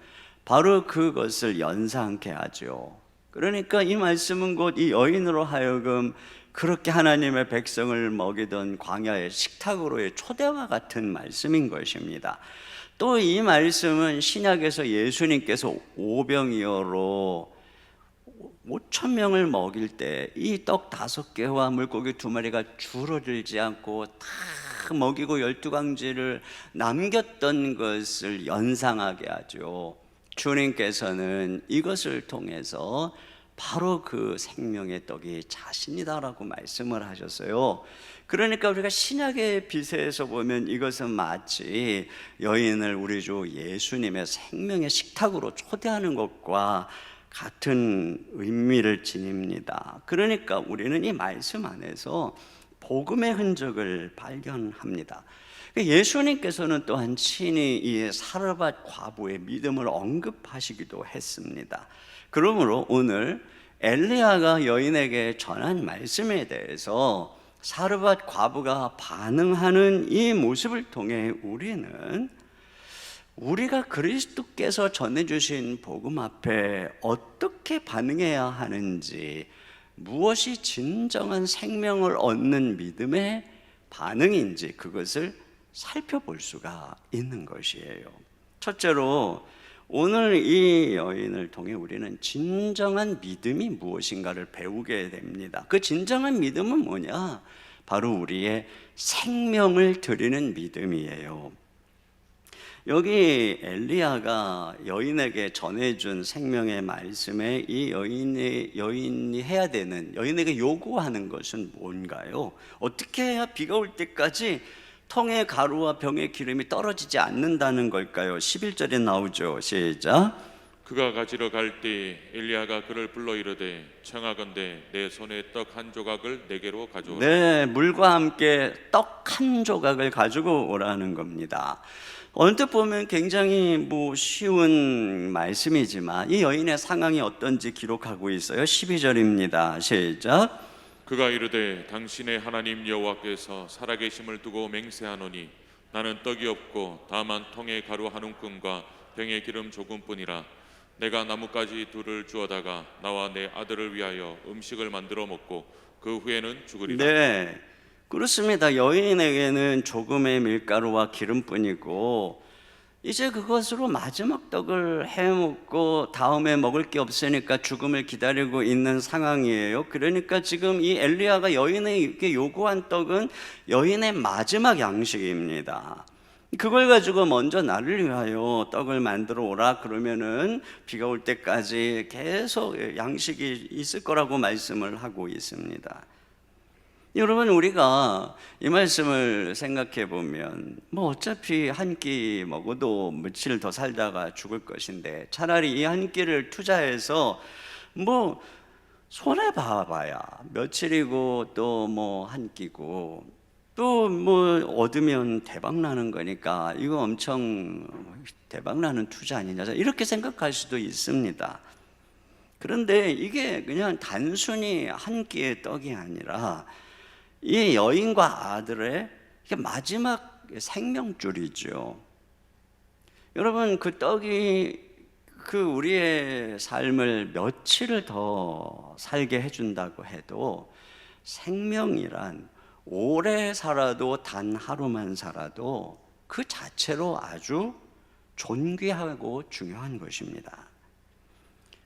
바로 그것을 연상케 하죠. 그러니까 이 말씀은 곧 이 여인으로 하여금 그렇게 하나님의 백성을 먹이던 광야의 식탁으로의 초대와 같은 말씀인 것입니다. 또 이 말씀은 신약에서 예수님께서 오병이어로 5,000명을 먹일 때 이 떡 5개와 물고기 2마리가 줄어들지 않고 다 먹이고 12광지를 남겼던 것을 연상하게 하죠. 주님께서는 이것을 통해서 바로 그 생명의 떡이 자신이다라고 말씀을 하셨어요. 그러니까 우리가 신약의 비세에서 보면 이것은 마치 여인을 우리 주 예수님의 생명의 식탁으로 초대하는 것과 같은 의미를 지닙니다. 그러니까 우리는 이 말씀 안에서 복음의 흔적을 발견합니다. 예수님께서는 또한 친히 이 사르밧 과부의 믿음을 언급하시기도 했습니다. 그러므로 오늘 엘리야가 여인에게 전한 말씀에 대해서 사르밧 과부가 반응하는 이 모습을 통해 우리는 우리가 그리스도께서 전해주신 복음 앞에 어떻게 반응해야 하는지, 무엇이 진정한 생명을 얻는 믿음의 반응인지 그것을 살펴볼 수가 있는 것이에요. 첫째로 오늘 이 여인을 통해 우리는 진정한 믿음이 무엇인가를 배우게 됩니다. 그 진정한 믿음은 뭐냐? 바로 우리의 생명을 드리는 믿음이에요. 여기 엘리야가 여인에게 전해준 생명의 말씀에 이 여인이 해야 되는, 여인에게 요구하는 것은 뭔가요? 어떻게 해야 비가 올 때까지 통의 가루와 병의 기름이 떨어지지 않는다는 걸까요? 11절에 나오죠. 시작. 그가 가지러 갈 때 엘리야가 그를 불러 이르되 청하건대 내 손에 떡 한 조각을 내게로 가져오라. 네, 물과 함께 떡 한 조각을 가지고 오라는 겁니다. 언뜻 보면 굉장히 쉬운 말씀이지만 이 여인의 상황이 어떤지 기록하고 있어요. 12절입니다. 시작. 그가 이르되 당신의 하나님 여호와께서 살아계심을 두고 맹세하노니 나는 떡이 없고 다만 통의 가루 한 움큼과 병의 기름 조금뿐이라. 내가 나뭇가지 둘을 주어다가 나와 내 아들을 위하여 음식을 만들어 먹고 그 후에는 죽으리라. 네, 그렇습니다. 여인에게는 조금의 밀가루와 기름뿐이고 이제 그것으로 마지막 떡을 해먹고 다음에 먹을 게 없으니까 죽음을 기다리고 있는 상황이에요. 그러니까 지금 이 엘리야가 여인에게 요구한 떡은 여인의 마지막 양식입니다. 그걸 가지고 먼저 나를 위하여 떡을 만들어 오라 그러면은 비가 올 때까지 계속 양식이 있을 거라고 말씀을 하고 있습니다. 여러분, 우리가 이 말씀을 생각해 보면 뭐 어차피 한 끼 먹어도 며칠 더 살다가 죽을 것인데 차라리 이 한 끼를 투자해서 뭐 손해 봐봐야 며칠이고 또 뭐 한 끼고 또 뭐 얻으면 대박 나는 거니까 이거 엄청 대박 나는 투자 아니냐 이렇게 생각할 수도 있습니다. 그런데 이게 그냥 단순히 한 끼의 떡이 아니라 이 여인과 아들의 마지막 생명줄이죠. 여러분, 그 떡이 그 우리의 삶을 며칠을 더 살게 해준다고 해도 생명이란 오래 살아도 단 하루만 살아도 그 자체로 아주 존귀하고 중요한 것입니다.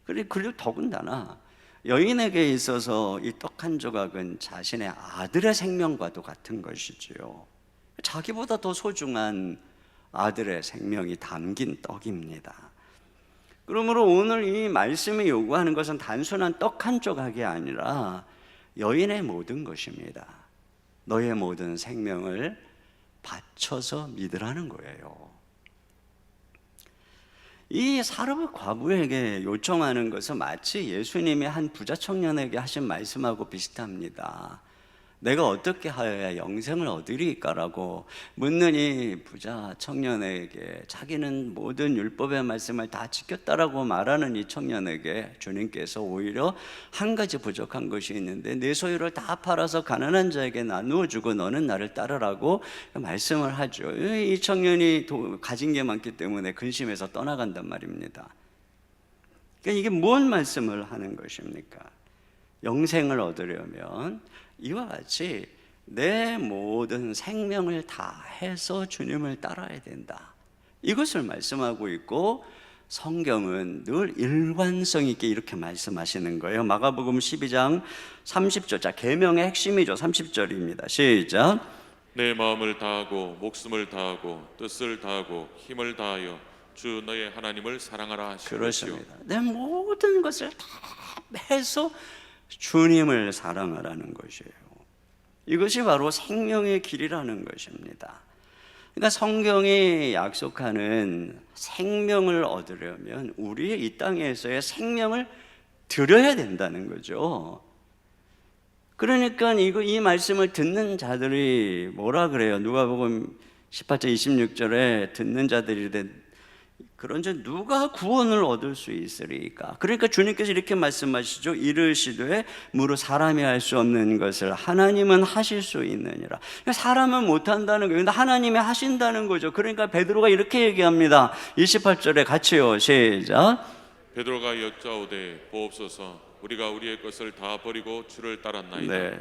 그리고 더군다나 여인에게 있어서 이 떡 한 조각은 자신의 아들의 생명과도 같은 것이지요. 자기보다 더 소중한 아들의 생명이 담긴 떡입니다. 그러므로 오늘 이 말씀이 요구하는 것은 단순한 떡 한 조각이 아니라 여인의 모든 것입니다. 너의 모든 생명을 바쳐서 믿으라는 거예요. 이 사르밧 과부에게 요청하는 것은 마치 예수님이 한 부자 청년에게 하신 말씀하고 비슷합니다. 내가 어떻게 하여야 영생을 얻으리까라고 묻는 이 부자 청년에게 자기는 모든 율법의 말씀을 다 지켰다라고 말하는 이 청년에게 주님께서 오히려 한 가지 부족한 것이 있는데 내 소유를 다 팔아서 가난한 자에게 나누어 주고 너는 나를 따르라고 말씀을 하죠. 이 청년이 가진 게 많기 때문에 근심해서 떠나간단 말입니다. 그러니까 이게 뭔 말씀을 하는 것입니까? 영생을 얻으려면 이와 같이 내 모든 생명을 다 해서 주님을 따라야 된다. 이것을 말씀하고 있고 성경은 늘 일관성 있게 이렇게 말씀하시는 거예요. 마가복음 12장 30절, 자, 계명의 핵심이죠. 30절입니다. 시작. 내 마음을 다하고 목숨을 다하고 뜻을 다하고 힘을 다하여 주 너의 하나님을 사랑하라 하시고 그렇습니다. 내 모든 것을 다 해서 주님을 사랑하라는 것이에요. 이것이 바로 생명의 길이라는 것입니다. 그러니까 성경이 약속하는 생명을 얻으려면 우리의 이 땅에서의 생명을 드려야 된다는 거죠. 그러니까 이 말씀을 듣는 자들이 뭐라 그래요? 누가복음 18장 26절에 듣는 자들이 그런즉 누가 구원을 얻을 수 있으리까? 그러니까 주님께서 이렇게 말씀하시죠. 이르시되 무릇 사람이 할 수 없는 것을 하나님은 하실 수 있느니라. 그러니까 사람은 못한다는 거예요. 근데 하나님이 하신다는 거죠. 그러니까 베드로가 이렇게 얘기합니다. 28절에 같이요. 시작. 베드로가 여짜오되 보옵소서 우리가 우리의 것을 다 버리고 주를 따랐나이다. 네,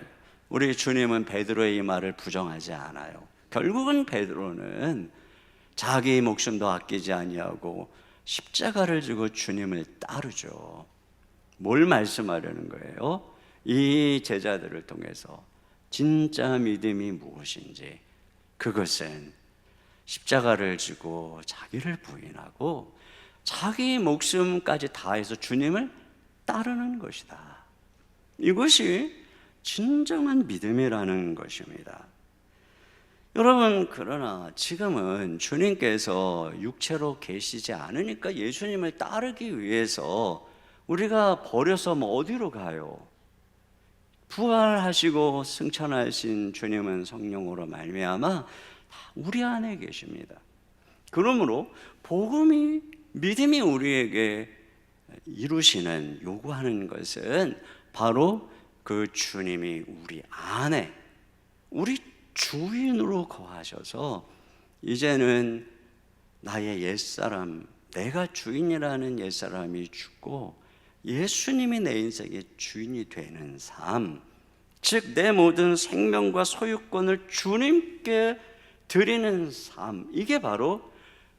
우리 주님은 베드로의 이 말을 부정하지 않아요. 결국은 베드로는 자기 목숨도 아끼지 아니하고 십자가를 지고 주님을 따르죠. 뭘 말씀하려는 거예요? 이 제자들을 통해서 진짜 믿음이 무엇인지, 그것은 십자가를 지고 자기를 부인하고 자기 목숨까지 다해서 주님을 따르는 것이다. 이것이 진정한 믿음이라는 것입니다. 여러분, 그러나 지금은 주님께서 육체로 계시지 않으니까 예수님을 따르기 위해서 우리가 버려서 어디로 가요? 부활하시고 승천하신 주님은 성령으로 말미암아 우리 안에 계십니다. 그러므로 믿음이 우리에게 이루시는, 요구하는 것은 바로 그 주님이 우리 안에, 우리 주인으로 거하셔서 이제는 나의 옛사람, 내가 주인이라는 옛사람이 죽고 예수님이 내 인생의 주인이 되는 삶, 즉 내 모든 생명과 소유권을 주님께 드리는 삶, 이게 바로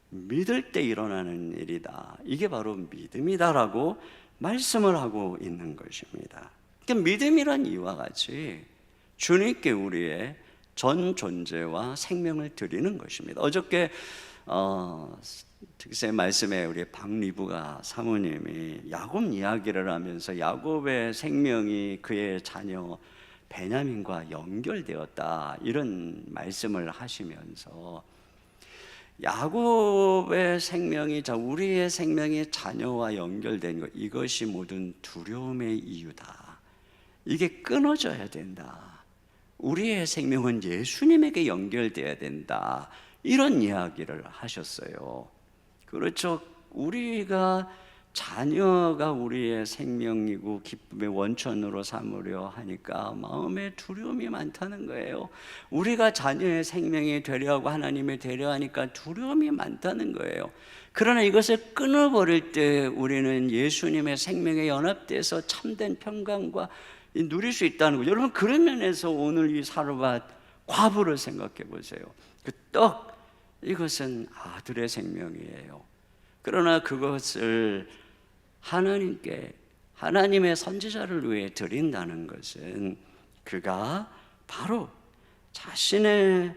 믿을 때 일어나는 일이다. 이게 바로 믿음이다라고 말씀을 하고 있는 것입니다. 그러니까 믿음이란 이와 같이 주님께 우리의 전 존재와 생명을 드리는 것입니다. 어저께 특세 말씀에 우리 박리부가 사모님이 야곱 이야기를 하면서 야곱의 생명이 그의 자녀 베냐민과 연결되었다 이런 말씀을 하시면서 야곱의 생명이 우리의 생명이 자녀와 연결된 것, 이것이 모든 두려움의 이유다. 이게 끊어져야 된다. 우리의 생명은 예수님에게 연결돼야 된다. 이런 이야기를 하셨어요. 그렇죠. 우리가 자녀가 우리의 생명이고 기쁨의 원천으로 삼으려 하니까 마음에 두려움이 많다는 거예요. 우리가 자녀의 생명이 되려고 하나님이 되려 하니까 두려움이 많다는 거예요. 그러나 이것을 끊어버릴 때 우리는 예수님의 생명에 연합돼서 참된 평강과 누릴 수 있다는 거죠. 여러분, 그런 면에서 오늘 이 사르밧 과부를 생각해 보세요. 그 떡, 이것은 아들의 생명이에요. 그러나 그것을 하나님께, 하나님의 선지자를 위해 드린다는 것은 그가 바로 자신의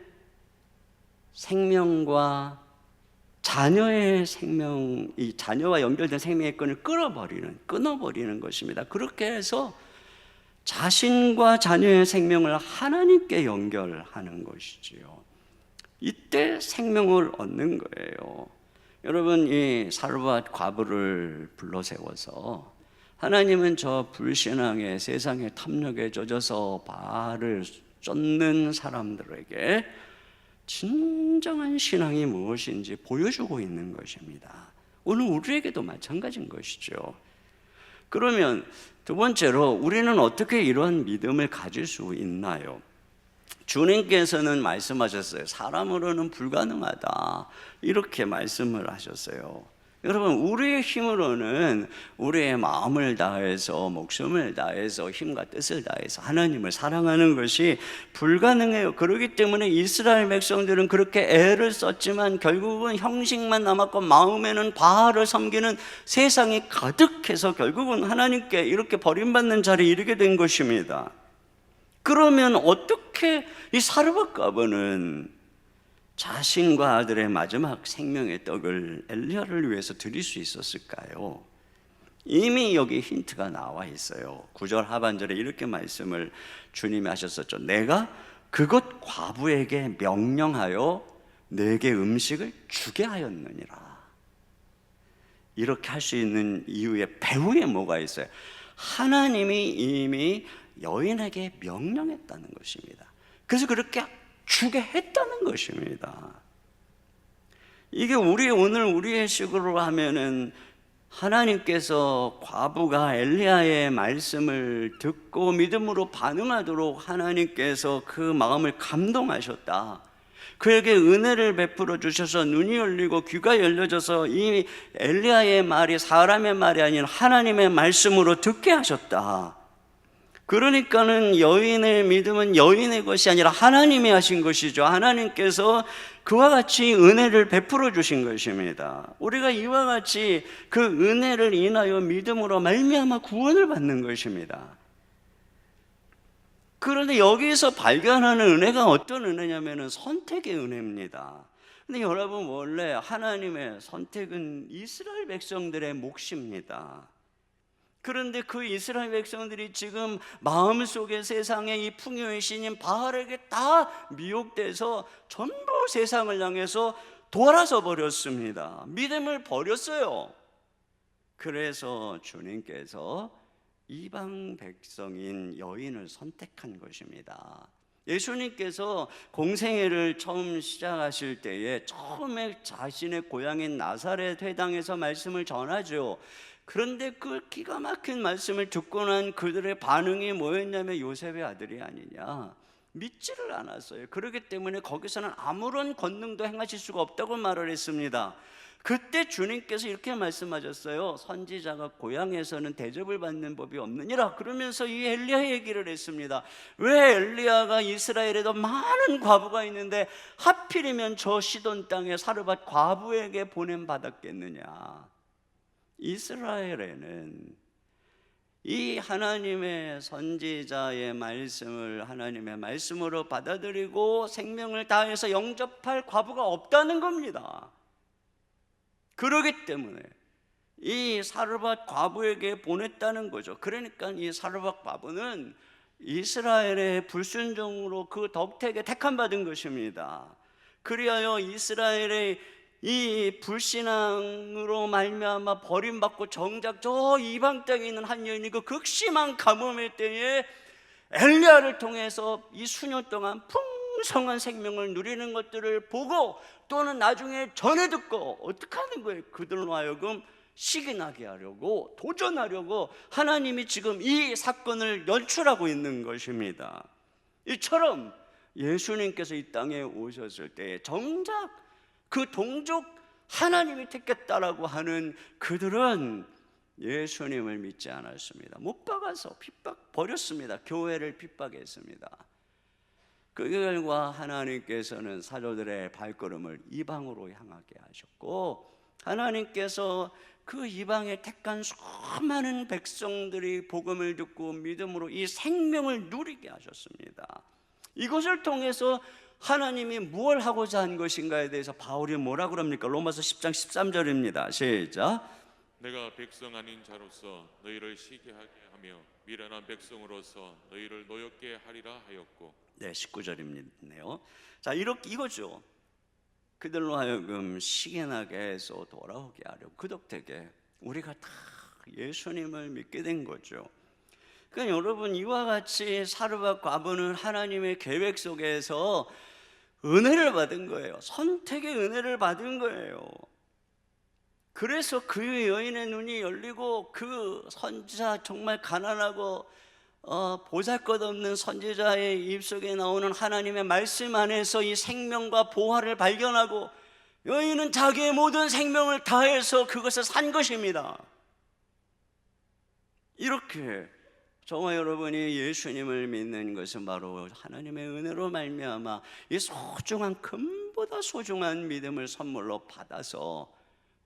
생명과 자녀의 생명, 이 자녀와 연결된 생명의 끈을 끊어버리는 것입니다. 그렇게 해서 자신과 자녀의 생명을 하나님께 연결하는 것이지요. 이때 생명을 얻는 거예요. 여러분, 이 사르밧 과부를 불러세워서 하나님은 저 불신앙의 세상의 탐욕에 젖어서 발을 쫓는 사람들에게 진정한 신앙이 무엇인지 보여주고 있는 것입니다. 오늘 우리에게도 마찬가지인 것이죠. 그러면 두 번째로 우리는 어떻게 이런 믿음을 가질 수 있나요? 주님께서는 말씀하셨어요. 사람으로는 불가능하다. 이렇게 말씀을 하셨어요. 여러분, 우리의 힘으로는 우리의 마음을 다해서, 목숨을 다해서, 힘과 뜻을 다해서 하나님을 사랑하는 것이 불가능해요. 그렇기 때문에 이스라엘 백성들은 그렇게 애를 썼지만 결국은 형식만 남았고 마음에는 바알을 섬기는 세상이 가득해서 결국은 하나님께 이렇게 버림받는 자리에 이르게 된 것입니다. 그러면 어떻게 이 사르밧 과부는 자신과 아들의 마지막 생명의 떡을 엘리야를 위해서 드릴 수 있었을까요? 이미 여기 힌트가 나와 있어요. 9절 하반절에 이렇게 말씀을 주님이 하셨었죠. 내가 그곳 과부에게 명령하여 내게 음식을 주게 하였느니라. 이렇게 할 수 있는 이유에 배후에 뭐가 있어요? 하나님이 이미 여인에게 명령했다는 것입니다. 그래서 그렇게 주게 했다는 것입니다. 이게 오늘 우리의 식으로 하면은 하나님께서 과부가 엘리야의 말씀을 듣고 믿음으로 반응하도록 하나님께서 그 마음을 감동하셨다. 그에게 은혜를 베풀어 주셔서 눈이 열리고 귀가 열려져서 이 엘리야의 말이 사람의 말이 아닌 하나님의 말씀으로 듣게 하셨다. 그러니까는 여인의 믿음은 여인의 것이 아니라 하나님이 하신 것이죠. 하나님께서 그와 같이 은혜를 베풀어 주신 것입니다. 우리가 이와 같이 그 은혜를 인하여 믿음으로 말미암아 구원을 받는 것입니다. 그런데 여기서 발견하는 은혜가 어떤 은혜냐면은 선택의 은혜입니다. 근데 여러분, 원래 하나님의 선택은 이스라엘 백성들의 몫입니다. 그런데 그 이스라엘 백성들이 지금 마음속에 세상에 이 풍요의 신인 바알에게 다 미혹돼서 전부 세상을 향해서 돌아서 버렸습니다. 믿음을 버렸어요. 그래서 주님께서 이방 백성인 여인을 선택한 것입니다. 예수님께서 공생애를 처음 시작하실 때에 처음에 자신의 고향인 나사렛 회당에서 말씀을 전하죠. 그런데 그 기가 막힌 말씀을 듣고 난 그들의 반응이 뭐였냐면 요셉의 아들이 아니냐, 믿지를 않았어요. 그렇기 때문에 거기서는 아무런 권능도 행하실 수가 없다고 말을 했습니다. 그때 주님께서 이렇게 말씀하셨어요. 선지자가 고향에서는 대접을 받는 법이 없느니라. 그러면서 이 엘리야 얘기를 했습니다. 왜 엘리야가 이스라엘에도 많은 과부가 있는데 하필이면 저 시돈 땅에 사르밧 과부에게 보냄받았겠느냐. 이스라엘에는 이 하나님의 선지자의 말씀을 하나님의 말씀으로 받아들이고 생명을 다해서 영접할 과부가 없다는 겁니다. 그러기 때문에 이 사르밧 과부에게 보냈다는 거죠. 그러니까 이 사르밧 과부는 이스라엘의 불순종으로 그 덕택에 택함받은 것입니다. 그리하여 이스라엘의 이 불신앙으로 말미암아 버림받고 정작 저 이방 땅에 있는 한 여인이 그 극심한 가뭄의 때에 엘리야를 통해서 이 수년 동안 풍성한 생명을 누리는 것들을 보고 또는 나중에 전해 듣고 어떻게 하는 거예요? 그들로 하여금 시기나게 하려고, 도전하려고 하나님이 지금 이 사건을 연출하고 있는 것입니다. 이처럼 예수님께서 이 땅에 오셨을 때 정작 그 동족 하나님이 택했다라고 하는 그들은 예수님을 믿지 않았습니다. 못 박아서 버렸습니다. 교회를 핍박했습니다. 그 결과 하나님께서는 사도들의 발걸음을 이방으로 향하게 하셨고, 하나님께서 그 이방에 택한 수많은 백성들이 복음을 듣고 믿음으로 이 생명을 누리게 하셨습니다. 이것을 통해서 하나님이 무엇을 하고자 한 것인가에 대해서 바울이 뭐라 그럽니까? 로마서 10장 13절입니다. 시작. 내가 백성 아닌 자로서 너희를 시기하게 하며 미련한 백성으로서 너희를 노엽게 하리라 하였고. 네, 19절이네요. 자, 이거죠. 그들로 하여금 시기나게 해서 돌아오게 하려고, 그 덕택에 우리가 다 예수님을 믿게 된 거죠. 그러니까 여러분, 이와 같이 사르밧 과부는 하나님의 계획 속에서 은혜를 받은 거예요. 선택의 은혜를 받은 거예요. 그래서 그 여인의 눈이 열리고 그 선지자, 정말 가난하고 보잘것없는 선지자의 입속에 나오는 하나님의 말씀 안에서 이 생명과 보화를 발견하고 여인은 자기의 모든 생명을 다해서 그것을 산 것입니다. 이렇게 저와 여러분이 예수님을 믿는 것은 바로 하나님의 은혜로 말미암아 이 소중한, 금보다 소중한 믿음을 선물로 받아서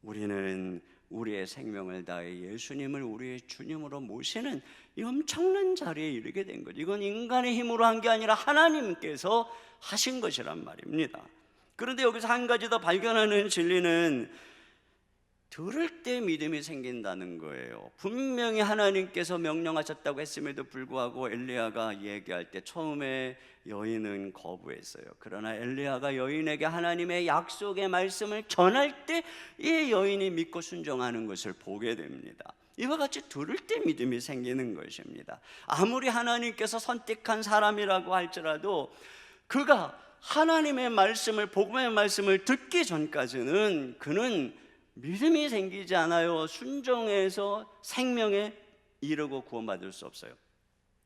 우리는 우리의 생명을 다해 예수님을 우리의 주님으로 모시는 이 엄청난 자리에 이르게 된 거죠. 이건 인간의 힘으로 한 게 아니라 하나님께서 하신 것이란 말입니다. 그런데 여기서 한 가지 더 발견하는 진리는 들을 때 믿음이 생긴다는 거예요. 분명히 하나님께서 명령하셨다고 했음에도 불구하고 엘리야가 얘기할 때 처음에 여인은 거부했어요. 그러나 엘리야가 여인에게 하나님의 약속의 말씀을 전할 때 이 여인이 믿고 순종하는 것을 보게 됩니다. 이와 같이 들을 때 믿음이 생기는 것입니다. 아무리 하나님께서 선택한 사람이라고 할지라도 그가 하나님의 말씀을, 복음의 말씀을 듣기 전까지는 그는 믿음이 생기지 않아요. 순종해서 생명에 이르고 구원받을 수 없어요.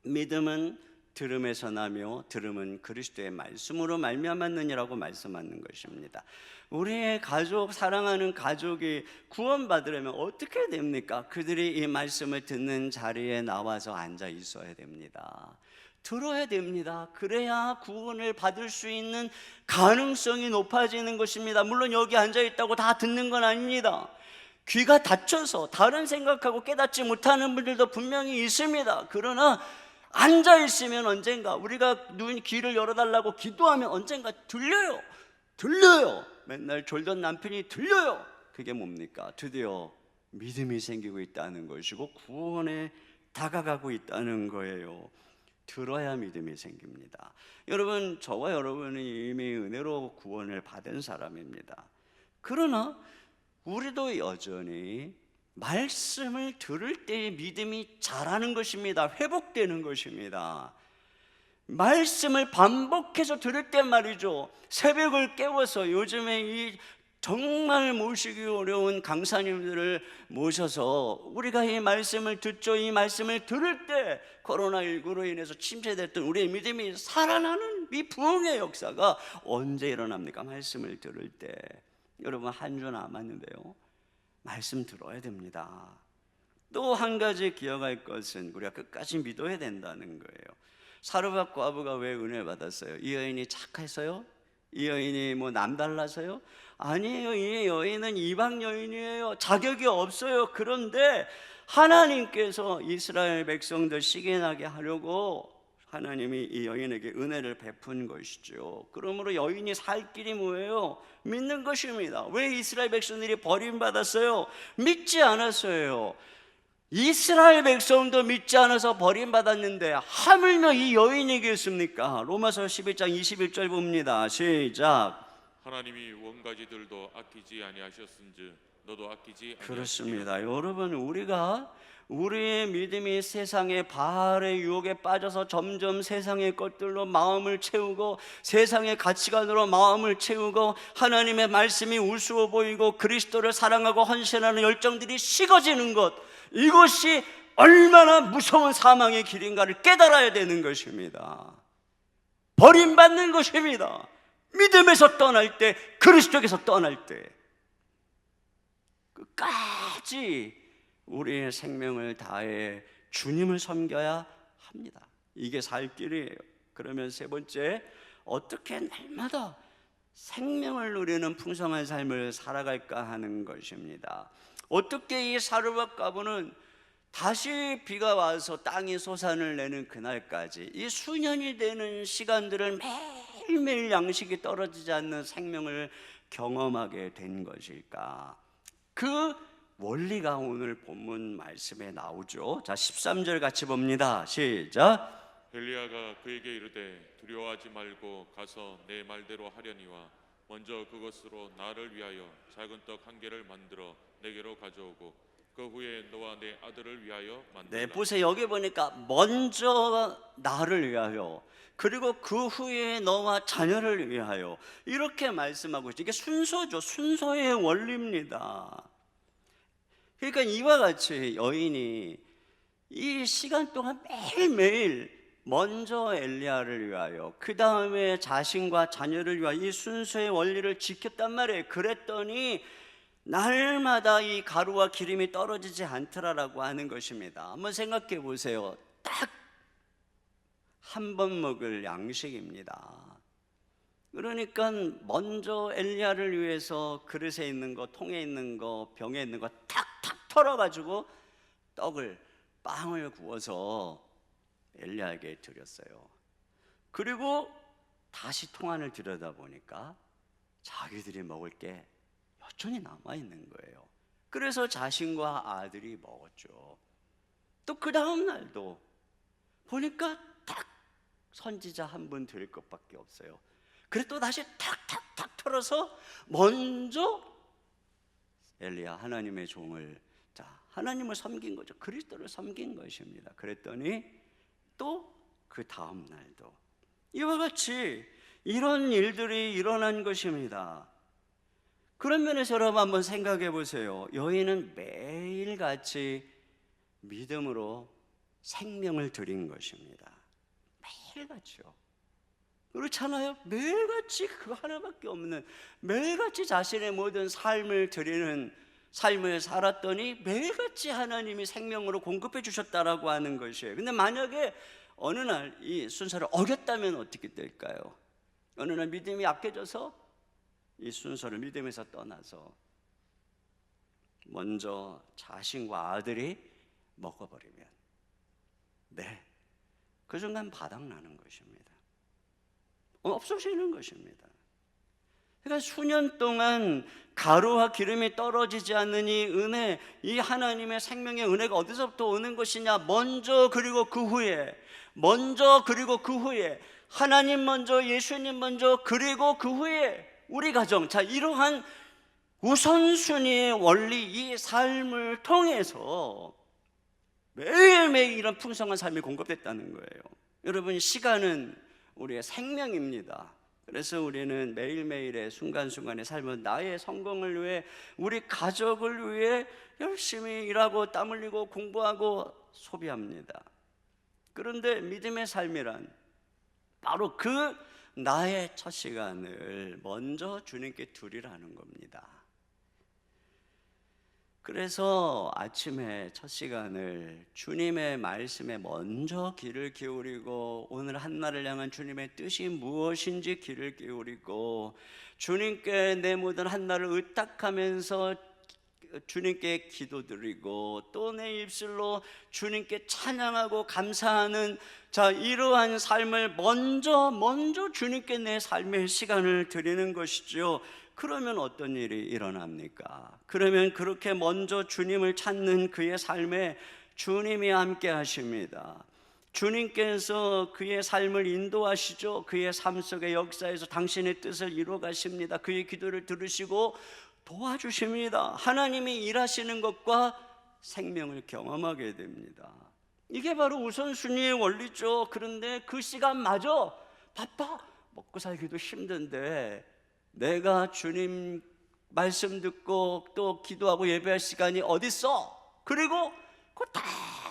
믿음은 들음에서 나며 들음은 그리스도의 말씀으로 말미암았느니라고 말씀하는 것입니다. 우리의 가족, 사랑하는 가족이 구원받으려면 어떻게 됩니까? 그들이 이 말씀을 듣는 자리에 나와서 앉아 있어야 됩니다. 들어야 됩니다. 그래야 구원을 받을 수 있는 가능성이 높아지는 것입니다. 물론 여기 앉아 있다고 다 듣는 건 아닙니다. 귀가 닫혀서 다른 생각하고 깨닫지 못하는 분들도 분명히 있습니다. 그러나 앉아 있으면 언젠가, 우리가 귀를 열어달라고 기도하면 언젠가 들려요. 맨날 졸던 남편이 들려요. 그게 뭡니까? 드디어 믿음이 생기고 있다는 것이고 구원에 다가가고 있다는 거예요. 들어야 믿음이 생깁니다. 여러분, 저와 여러분이 이미 은혜로 구원을 받은 사람입니다. 그러나 우리도 여전히 말씀을 들을 때의 믿음이 자라는 것입니다. 회복되는 것입니다. 말씀을 반복해서 들을 때 말이죠, 새벽을 깨워서 요즘에 이 정말 모시기 어려운 강사님들을 모셔서 우리가 이 말씀을 듣죠. 이 말씀을 들을 때 코로나19로 인해서 침체됐던 우리의 믿음이 살아나는 이 부흥의 역사가 언제 일어납니까? 말씀을 들을 때. 여러분, 한 주 남았는데요, 말씀 들어야 됩니다. 또 한 가지 기억할 것은 우리가 끝까지 믿어야 된다는 거예요. 사르밧 과부가 왜 은혜 받았어요? 이 여인이 착해서요? 이 여인이 뭐 남달라서요? 아니에요. 이 여인은 이방 여인이에요. 자격이 없어요. 그런데 하나님께서 이스라엘 백성들 시기나게 하려고 하나님이 이 여인에게 은혜를 베푼 것이죠. 그러므로 여인이 살 길이 뭐예요? 믿는 것입니다. 왜 이스라엘 백성들이 버림받았어요? 믿지 않았어요. 이스라엘 백성도 믿지 않아서 버림받았는데 하물며 이 여인이겠습니까? 로마서 11장 21절 봅니다. 시작. 하나님이 원가지들도 아끼지 아니하셨은즉 너도 아끼지 아니하시리라. 그렇습니다. 여러분, 우리의 믿음이 세상의 바알의 유혹에 빠져서 점점 세상의 것들로 마음을 채우고 세상의 가치관으로 마음을 채우고 하나님의 말씀이 우스워 보이고 그리스도를 사랑하고 헌신하는 열정들이 식어지는 것, 이것이 얼마나 무서운 사망의 길인가를 깨달아야 되는 것입니다. 버림받는 것입니다. 믿음에서 떠날 때, 그리스도에서 떠날 때 끝까지 우리의 생명을 다해 주님을 섬겨야 합니다. 이게 살 길이에요. 그러면 세 번째, 어떻게 날마다 생명을 누리는 풍성한 삶을 살아갈까 하는 것입니다. 어떻게 이 사르밧 가부는 다시 비가 와서 땅이 솟아를 내는 그날까지 이 수년이 되는 시간들을 매일매일 양식이 떨어지지 않는 생명을 경험하게 된 것일까? 그 원리가 오늘 본문 말씀에 나오죠. 자, 13절 같이 봅니다. 시작. 엘리야가 그에게 이르되 두려워하지 말고 가서 내 말대로 하려니와 먼저 그것으로 나를 위하여 작은 떡 한 개를 만들어 내게로 가져오고 그 후에 너와 내 아들을 위하여 만들라. 네, 보세요. 여기 보니까 먼저 나를 위하여, 그리고 그 후에 너와 자녀를 위하여, 이렇게 말씀하고 있죠. 이게 순서죠. 순서의 원리입니다. 그러니까 이와 같이 여인이 이 시간 동안 매일매일 먼저 엘리야를 위하여, 그 다음에 자신과 자녀를 위하여 이 순서의 원리를 지켰단 말이에요. 그랬더니 날마다 이 가루와 기름이 떨어지지 않더라라고 하는 것입니다. 한번 생각해 보세요. 딱 한 번 먹을 양식입니다. 그러니까 먼저 엘리야를 위해서 그릇에 있는 거, 통에 있는 거, 병에 있는 거 탁탁 털어가지고 빵을 구워서 엘리야에게 드렸어요. 그리고 다시 통 안을 들여다보니까 자기들이 먹을 게 여전히 남아있는 거예요. 그래서 자신과 아들이 먹었죠. 또 그 다음 날도 보니까 딱 선지자 한 분 될 것밖에 없어요. 그래서 또 다시 탁탁탁 털어서 먼저 엘리야, 하나님의 종을, 하나님을 섬긴 거죠. 그리스도를 섬긴 것입니다. 그랬더니 또 그 다음 날도 이와 같이 이런 일들이 일어난 것입니다. 그런 면에서 여러분 한번 생각해 보세요. 여인은 매일같이 믿음으로 생명을 드린 것입니다. 매일같이요. 그렇잖아요. 매일같이 그거 하나밖에 없는, 매일같이 자신의 모든 삶을 드리는 삶을 살았더니 매일같이 하나님이 생명으로 공급해 주셨다라고 하는 것이에요. 근데 만약에 어느 날 이 순서를 어겼다면 어떻게 될까요? 어느 날 믿음이 약해져서 이 순서를 믿음에서 떠나서 먼저 자신과 아들이 먹어버리면, 그 순간 바닥나는 것입니다. 없어지는 것입니다. 그러니까 수년 동안 가루와 기름이 떨어지지 않는 이 은혜, 이 하나님의 생명의 은혜가 어디서부터 오는 것이냐? 먼저 그리고 그 후에, 먼저 그리고 그 후에, 하나님 먼저, 예수님 먼저, 그리고 그 후에 우리 가정. 자, 이러한 우선순위의 원리, 이 삶을 통해서 매일매일 이런 풍성한 삶이 공급됐다는 거예요. 여러분, 시간은 우리의 생명입니다. 그래서 우리는 매일매일의 순간순간의 삶은 나의 성공을 위해, 우리 가족을 위해 열심히 일하고 땀 흘리고 공부하고 소비합니다. 그런데 믿음의 삶이란 바로 그 나의 첫 시간을 먼저 주님께 드리라는 겁니다. 그래서 아침에 첫 시간을 주님의 말씀에 먼저 귀를 기울이고, 오늘 한날을 향한 주님의 뜻이 무엇인지 귀를 기울이고, 주님께 내 모든 한날을 의탁하면서 주님께 기도드리고 또 내 입술로 주님께 찬양하고 감사하는 자 이러한 삶을 먼저 주님께 내 삶의 시간을 드리는 것이죠. 그러면 어떤 일이 일어납니까? 그러면 그렇게 먼저 주님을 찾는 그의 삶에 주님이 함께 하십니다. 주님께서 그의 삶을 인도하시죠. 그의 삶 속의 역사에서 당신의 뜻을 이루어 가십니다. 그의 기도를 들으시고 도와주십니다. 하나님이 일하시는 것과 생명을 경험하게 됩니다. 이게 바로 우선순위의 원리죠. 그런데 그 시간마저 바빠 먹고 살기도 힘든데 내가 주님 말씀 듣고 또 기도하고 예배할 시간이 어딨어? 그리고 그거 다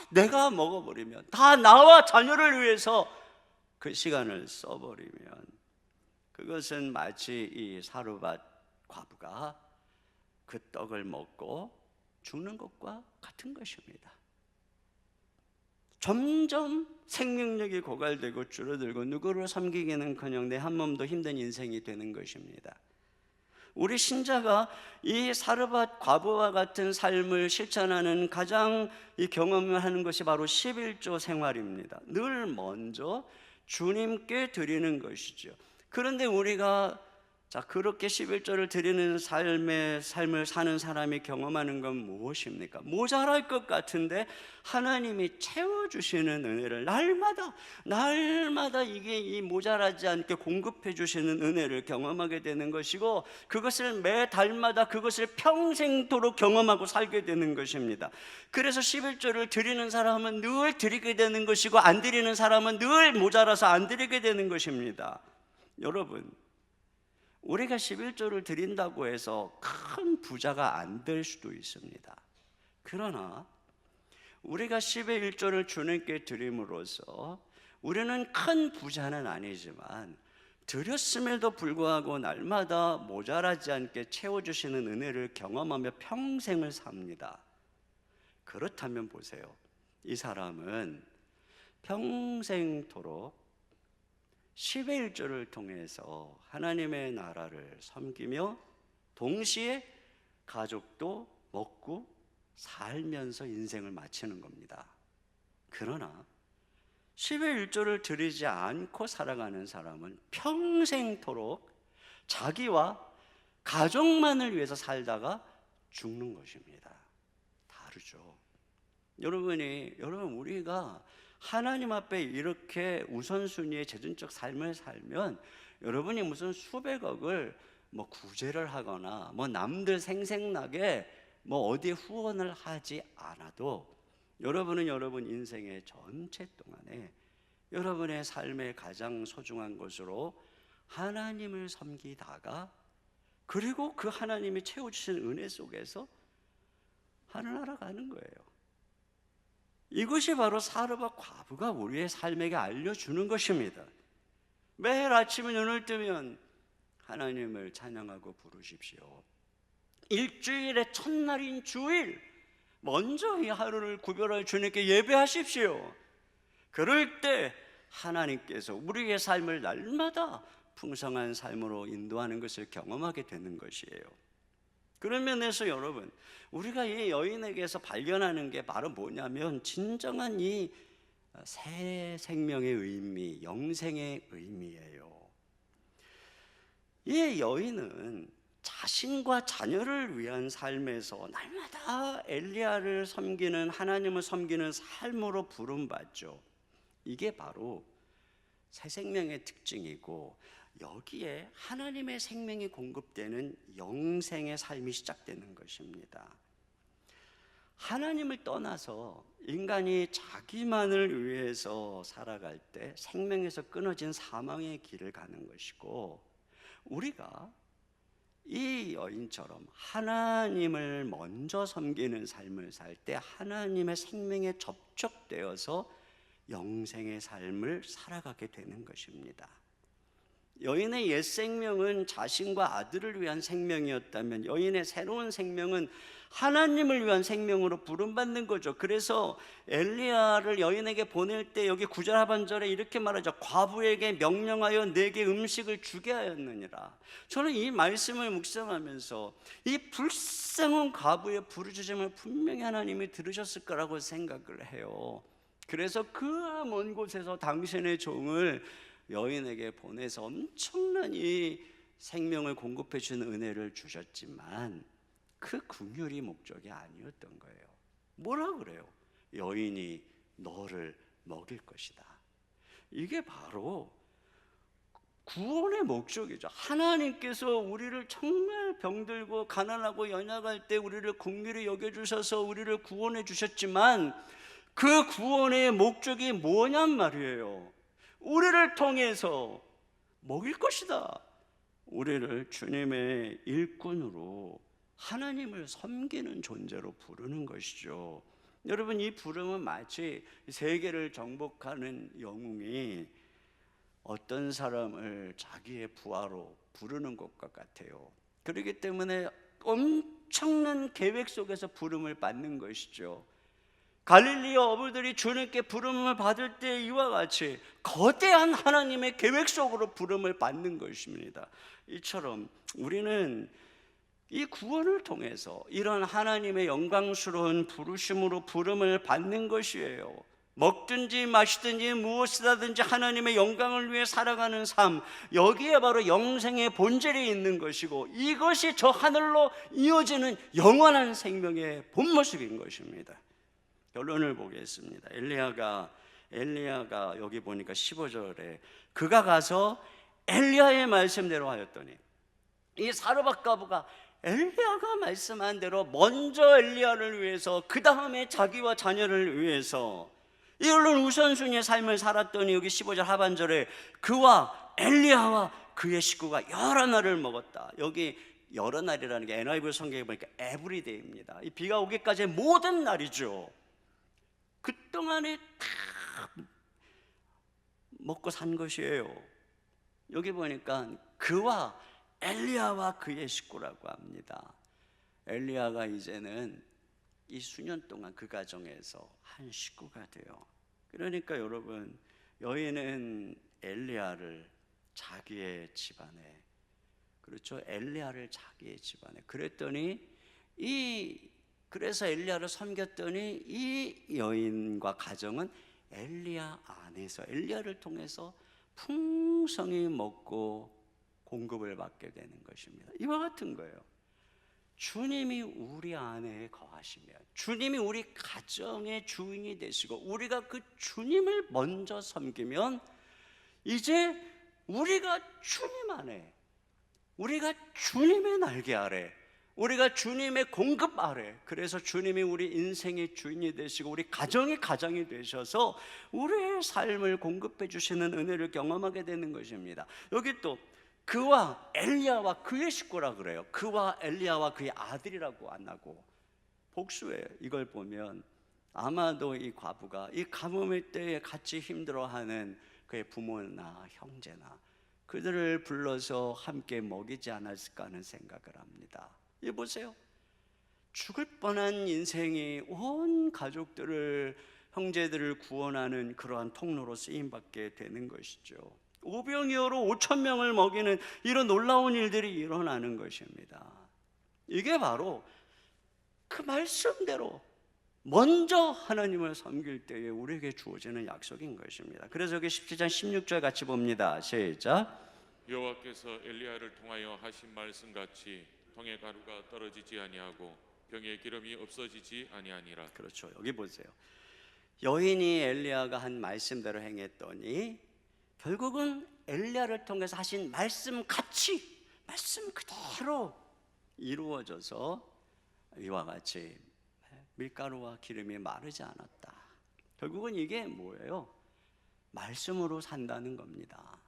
내가 먹어버리면, 다 나와 자녀를 위해서 그 시간을 써버리면 그것은 마치 이 사르밧 과부가 그 떡을 먹고 죽는 것과 같은 것입니다. 점점 생명력이 고갈되고 줄어들고 누구를 섬기기는커녕 내 한 몸도 힘든 인생이 되는 것입니다. 우리 신자가 이 사르밧 과부와 같은 삶을 실천하는 가장 이 경험을 하는 것이 바로 11조 생활입니다. 늘 먼저 주님께 드리는 것이죠. 그런데 우리가 그렇게 11조를 드리는 삶을 사는 사람이 경험하는 건 무엇입니까? 모자랄 것 같은데 하나님이 채워주시는 은혜를 날마다 이게 이 모자라지 않게 공급해 주시는 은혜를 경험하게 되는 것이고, 그것을 매 달마다 그것을 평생토록 경험하고 살게 되는 것입니다. 그래서 11조를 드리는 사람은 늘 드리게 되는 것이고, 안 드리는 사람은 늘 모자라서 안 드리게 되는 것입니다. 여러분, 우리가 11조를 드린다고 해서 큰 부자가 안 될 수도 있습니다. 그러나 우리가 11조를 주님께 드림으로써 우리는 큰 부자는 아니지만 드렸음에도 불구하고 날마다 모자라지 않게 채워주시는 은혜를 경험하며 평생을 삽니다. 그렇다면 보세요, 이 사람은 평생토록 10의 1조를 통해서 하나님의 나라를 섬기며 동시에 가족도 먹고 살면서 인생을 마치는 겁니다. 그러나 10의 1조를 드리지 않고 살아가는 사람은 평생토록 자기와 가족만을 위해서 살다가 죽는 것입니다. 다르죠. 여러분, 우리가 하나님 앞에 이렇게 우선순위의 재정적 삶을 살면 여러분이 무슨 수백억을 구제를 하거나 남들 생색나게 어디에 후원을 하지 않아도 여러분은 여러분 인생의 전체 동안에 여러분의 삶의 가장 소중한 것으로 하나님을 섬기다가, 그리고 그 하나님이 채워주신 은혜 속에서 하늘나라 가는 거예요. 이것이 바로 사르밧 과부가 우리의 삶에게 알려주는 것입니다. 매일 아침에 눈을 뜨면 하나님을 찬양하고 부르십시오. 일주일의 첫날인 주일 먼저 이 하루를 구별할 주님께 예배하십시오. 그럴 때 하나님께서 우리의 삶을 날마다 풍성한 삶으로 인도하는 것을 경험하게 되는 것이에요. 그런 면에서 여러분, 우리가 이 여인에게서 발견하는 게 바로 뭐냐면 진정한 이 새 생명의 의미, 영생의 의미예요. 이 여인은 자신과 자녀를 위한 삶에서 날마다 엘리야를 섬기는, 하나님을 섬기는 삶으로 부름받죠. 이게 바로 새 생명의 특징이고, 여기에 하나님의 생명이 공급되는 영생의 삶이 시작되는 것입니다. 하나님을 떠나서 인간이 자기만을 위해서 살아갈 때 생명에서 끊어진 사망의 길을 가는 것이고, 우리가 이 여인처럼 하나님을 먼저 섬기는 삶을 살 때 하나님의 생명에 접촉되어서 영생의 삶을 살아가게 되는 것입니다. 여인의 옛 생명은 자신과 아들을 위한 생명이었다면 여인의 새로운 생명은 하나님을 위한 생명으로 부름받는 거죠. 그래서 엘리야를 여인에게 보낼 때 여기 9절 하반절에 이렇게 말하죠. 과부에게 명령하여 내게 음식을 주게 하였느니라. 저는 이 말씀을 묵상하면서 이 불쌍한 과부의 부르짖음을 분명히 하나님이 들으셨을 거라고 생각을 해요. 그래서 그 먼 곳에서 당신의 종을 여인에게 보내서 엄청난 이 생명을 공급해 주는 은혜를 주셨지만 그 긍휼이 목적이 아니었던 거예요. 뭐라 그래요? 여인이 너를 먹일 것이다. 이게 바로 구원의 목적이죠. 하나님께서 우리를 정말 병들고 가난하고 연약할 때 우리를 긍휼히 여겨주셔서 우리를 구원해 주셨지만 그 구원의 목적이 뭐냔 말이에요. 우리를 통해서 먹일 것이다. 우리를 주님의 일꾼으로 하나님을 섬기는 존재로 부르는 것이죠. 여러분, 이 부름은 마치 세계를 정복하는 영웅이 어떤 사람을 자기의 부하로 부르는 것과 같아요. 그렇기 때문에 엄청난 계획 속에서 부름을 받는 것이죠. 갈릴리 어부들이 주님께 부름을 받을 때 이와 같이 거대한 하나님의 계획 속으로 부름을 받는 것입니다. 이처럼 우리는 이 구원을 통해서 이런 하나님의 영광스러운 부르심으로 부름을 받는 것이에요. 먹든지 마시든지 무엇이라든지 하나님의 영광을 위해 살아가는 삶, 여기에 바로 영생의 본질이 있는 것이고 이것이 저 하늘로 이어지는 영원한 생명의 본모습인 것입니다. 결론을 보겠습니다. 엘리야가 여기 보니까 15절에 그가 가서 엘리야의 말씀대로 하였더니, 이 사르밧 과부가 엘리야가 말씀한 대로 먼저 엘리야를 위해서 그 다음에 자기와 자녀를 위해서 이걸로 우선순위의 삶을 살았더니 여기 15절 하반절에 그와 엘리야와 그의 식구가 여러 날을 먹었다. 여기 여러 날이라는 게 NIV 성경에 보니까 에브리데이입니다. 이 비가 오기까지의 모든 날이죠. 그동안에 다 먹고 산 것이에요. 여기 보니까 그와 엘리야와 그의 식구라고 합니다. 엘리야가 이제는 이 수년 동안 그 가정에서 한 식구가 돼요. 그러니까 여러분, 여인은 엘리야를 자기의 집안에, 그렇죠, 엘리야를 자기의 집안에, 그래서 엘리야를 섬겼더니 이 여인과 가정은 엘리야 안에서, 엘리야를 통해서 풍성히 먹고 공급을 받게 되는 것입니다. 이와 같은 거예요. 주님이 우리 안에 거하시면, 주님이 우리 가정의 주인이 되시고 우리가 그 주님을 먼저 섬기면 이제 우리가 주님 안에, 우리가 주님의 날개 아래, 우리가 주님의 공급 아래, 그래서 주님이 우리 인생의 주인이 되시고 우리 가정의 가장이 되셔서 우리의 삶을 공급해 주시는 은혜를 경험하게 되는 것입니다. 여기 또 그와 엘리야와 그의 식구라 그래요. 그와 엘리야와 그의 아들이라고 안 하고 복수예요. 이걸 보면 아마도 이 과부가 이 가뭄의 때에 같이 힘들어하는 그의 부모나 형제나 그들을 불러서 함께 먹이지 않았을까 하는 생각을 합니다. 이 보세요. 죽을 뻔한 인생이 온 가족들을, 형제들을 구원하는 그러한 통로로 쓰임받게 되는 것이죠. 오병이어로 5,000명을 먹이는 이런 놀라운 일들이 일어나는 것입니다. 이게 바로 그 말씀대로 먼저 하나님을 섬길 때에 우리에게 주어지는 약속인 것입니다. 그래서 여기 17장 16절 같이 봅니다. 시작. 여호와께서 엘리야를 통하여 하신 말씀같이 통의 가루가 떨어지지 아니하고 병의 기름이 없어지지 아니하니라. 그렇죠. 여기 보세요. 여인이 엘리야가 한 말씀대로 행했더니 결국은 엘리야를 통해서 하신 말씀같이, 말씀 그대로 이루어져서 이와 같이 밀가루와 기름이 마르지 않았다. 결국은 이게 뭐예요? 말씀으로 산다는 겁니다.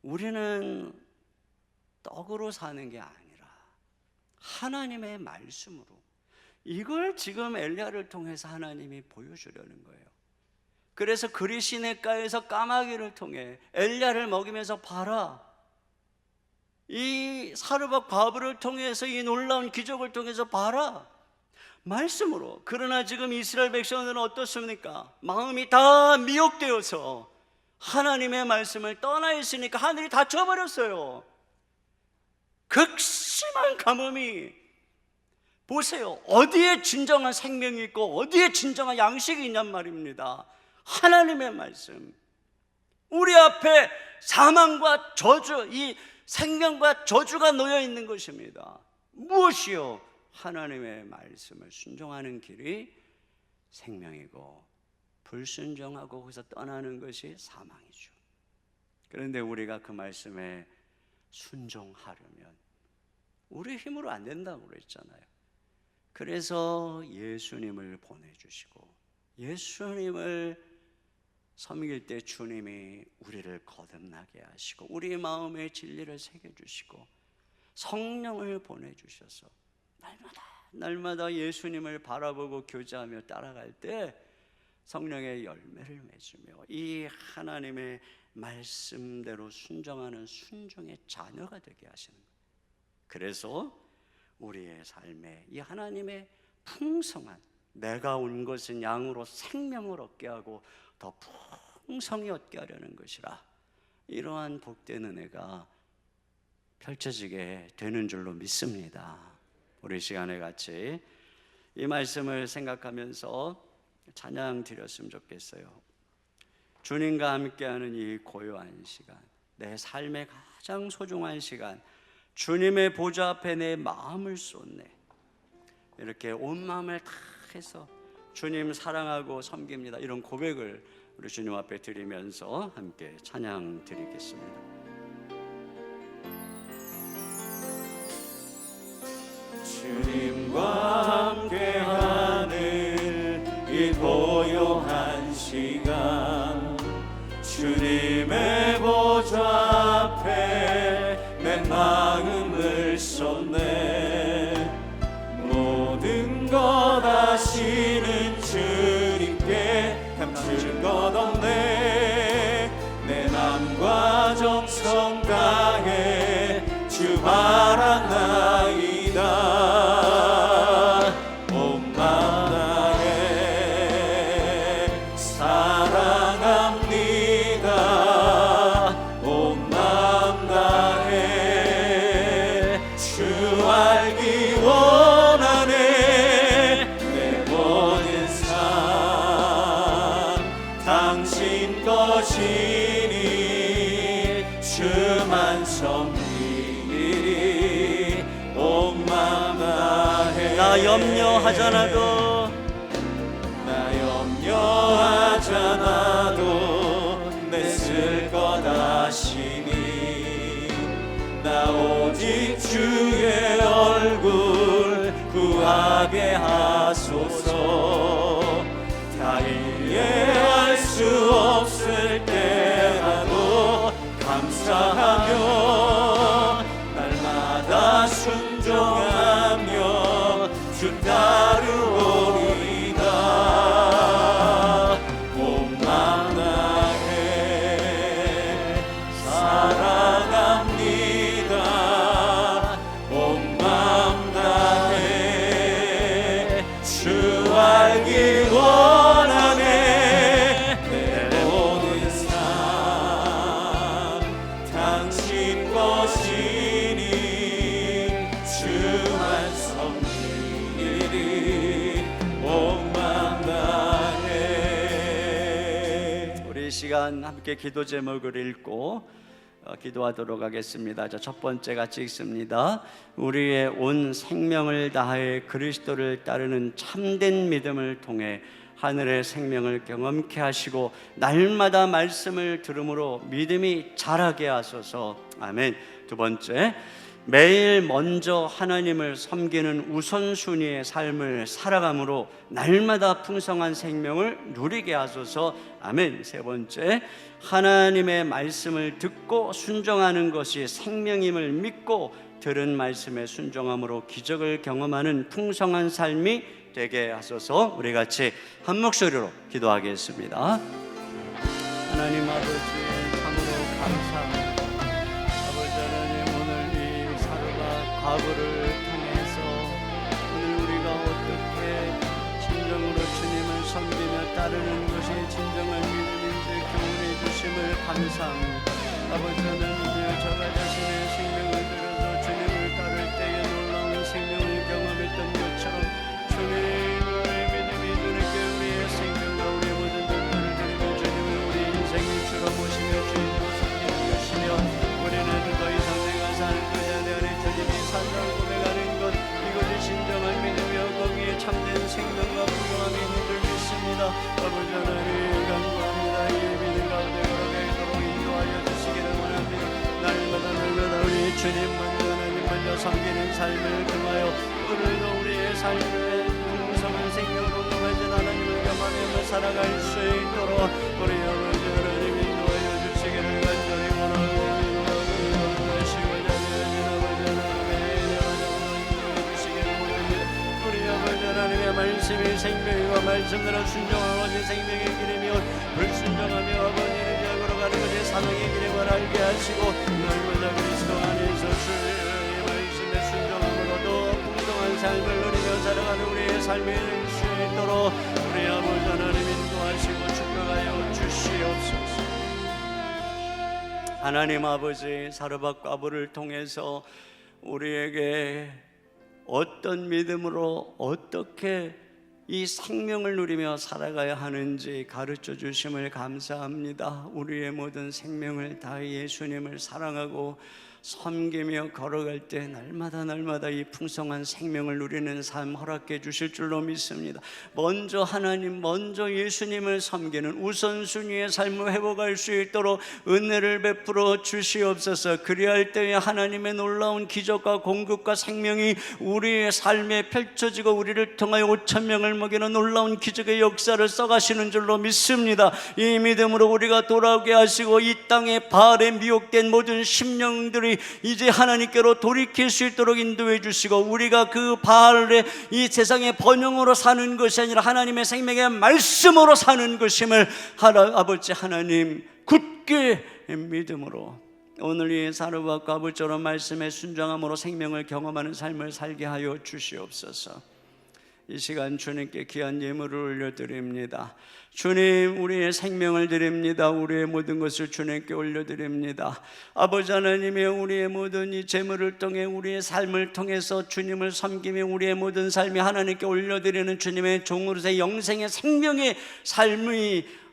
우리는 떡으로 사는 게 아니라 하나님의 말씀으로, 이걸 지금 엘리야를 통해서 하나님이 보여주려는 거예요. 그래서 그리시네가에서 까마귀를 통해 엘리야를 먹이면서 봐라, 이 사르밧 과부를 통해서 이 놀라운 기적을 통해서 봐라, 말씀으로. 그러나 지금 이스라엘 백성들은 어떻습니까? 마음이 다 미혹되어서 하나님의 말씀을 떠나 있으니까 하늘이 닫혀버렸어요. 극심한 가뭄이, 보세요, 어디에 진정한 생명이 있고 어디에 진정한 양식이 있냔 말입니다. 하나님의 말씀. 우리 앞에 사망과 저주, 이 생명과 저주가 놓여 있는 것입니다. 무엇이요? 하나님의 말씀을 순종하는 길이 생명이고 불순종하고 거기서 떠나는 것이 사망이죠. 그런데 우리가 그 말씀에 순종하려면 우리 힘으로 안 된다고 그랬잖아요. 그래서 예수님을 보내주시고, 예수님을 섬길 때 주님이 우리를 거듭나게 하시고 우리 마음에 진리를 새겨주시고 성령을 보내주셔서 날마다 예수님을 바라보고 교제하며 따라갈 때 성령의 열매를 맺으며 이 하나님의 말씀대로 순종하는 순종의 자녀가 되게 하시는 거예요. 그래서 우리의 삶에 이 하나님의 풍성한, 내가 온 것은 양으로 생명을 얻게 하고 더 풍성히 얻게 하려는 것이라, 이러한 복된 은혜가 펼쳐지게 되는 줄로 믿습니다. 우리 시간에 같이 이 말씀을 생각하면서 찬양 드렸으면 좋겠어요. 주님과 함께하는 이 고요한 시간, 내 삶의 가장 소중한 시간, 주님의 보좌 앞에 내 마음을 쏟네. 이렇게 온 마음을 다 해서 주님 사랑하고 섬깁니다, 이런 고백을 우리 주님 앞에 드리면서 함께 찬양 드리겠습니다. 주님과 함께하는 이 고요한 시간, 주님의 보좌 앞에 내 마음을 쏟네. 모든 것 아시는 주님께 감출 것 없네. 내 맘과 정성 다해 주 바라나이다. 온 마음 다해 사랑합니다. 온 마음 다해 주 알기 원하네. 내 모든 삶 당신 것이니 주만 섬기리. 온 마음 다해 나 염려하잖아도, 나 염려하잖아도 내 쓸 것 아시니. 나 오직 주의 얼굴 구하게 하소서. 다 이해할 수 없을 때라도 감사하며 날마다 순종하며 주 따르오리이다. 온 마음 다해 사랑합니다. 온 마음 다해 주 알기 원하네. 내 모든 삶 당신 것이니 주만 섬기리. 온 마음 다해. 우리 이 시간 함께 기도 제목을 읽고 기도하도록 하겠습니다. 자, 첫 번째 같이 읽습니다. 우리의 온 생명을 다해 그리스도를 따르는 참된 믿음을 통해 하늘의 생명을 경험케 하시고 날마다 말씀을 들음으로 믿음이 자라게 하소서. 아멘. 두 번째, 매일 먼저 하나님을 섬기는 우선순위의 삶을 살아감으로 날마다 풍성한 생명을 누리게 하소서. 아멘. 세 번째, 하나님의 말씀을 듣고 순종하는 것이 생명임을 믿고 들은 말씀에 순종함으로 기적을 경험하는 풍성한 삶이 되게 하소서. 우리 같이 한 목소리로 기도하겠습니다. 하나님 아버지 참으로 감사합니다. 아버지 하나님, 오늘 이 사르밧 과부를 통해서 오늘 우리가 어떻게 진정으로 주님을 섬기며 따르는 것이 진정한 믿음인지 교훈해 주심을 감사합니다. 아버지 하나님이여, 저가 자신의 생명을 들여서 주님을 따를 때에 놀라운 생명을 경험했던 것처럼 주님의 믿음이 주님께 우리의 생명과 우리의 모든 것들을 드리며 주님을 우리 인생의 주로 모시며 주님으로 섬기는 것이며 우리는 더 이상 내가 살 것이 아니라 주님이 산다고 고백하는 것, 이것이 진정한 믿음이여 거기에 참된 생명과 풍성함이 있는 줄 믿습니다. 아버지 하나님 간구합니다. 이 믿음 가운데 걸어가도록 인도하여 주시기를 원합니다. 날마다 우리 주님 먼저 하나님 먼저 섬기는 삶을 통하여 오늘도 우리의 삶에 풍성한 생명으로 넘어진 하나님을 경험하며 살아갈 수 있도록 우리 아버지 하나님 인도하여 주시기를 간절히 원합니다. 하나님의 말씀이 생명이고 말씀대로 순종하는 것이 생명의 길이며 불순종하며 아버지의 지역으로 가는 것이 사망의 길임을 알게 하시고 날마다 그리스도 안에서 주의 말씀에 순종함으로도 풍성한 삶을 누리며 살아가는 우리의 삶이 될 수 있도록 우리 아버지 하나님 인도하시고 축복하여 주시옵소서. 하나님 아버지, 사르밧 과부를 통해서 우리에게 어떤 믿음으로 어떻게 이 생명을 누리며 살아가야 하는지 가르쳐 주심을 감사합니다. 우리의 모든 생명을 다해 예수님을 사랑하고 섬기며 걸어갈 때 날마다 이 풍성한 생명을 누리는 삶 허락해 주실 줄로 믿습니다. 먼저 하나님, 먼저 예수님을 섬기는 우선순위의 삶을 회복할 수 있도록 은혜를 베풀어 주시옵소서. 그리할 때에 하나님의 놀라운 기적과 공급과 생명이 우리의 삶에 펼쳐지고 우리를 통하여 5,000명을 먹이는 놀라운 기적의 역사를 써가시는 줄로 믿습니다. 이 믿음으로 우리가 돌아오게 하시고 이 땅에 바알에 미혹된 모든 심령들이 이제 하나님께로 돌이킬 수 있도록 인도해 주시고 우리가 그 바알의 이 세상의 번영으로 사는 것이 아니라 하나님의 생명의 말씀으로 사는 것임을 아버지 하나님 굳게 믿음으로 오늘 이 사르밧 과부처럼 말씀에 순종함으로 생명을 경험하는 삶을 살게 하여 주시옵소서. 이 시간 주님께 귀한 예물을 올려드립니다. 주님, 우리의 생명을 드립니다. 우리의 모든 것을 주님께 올려드립니다. 아버지 하나님의 우리의 모든 이 재물을 통해 우리의 삶을 통해서 주님을 섬기며 우리의 모든 삶이 하나님께 올려드리는 주님의 종으로서의 영생의 생명의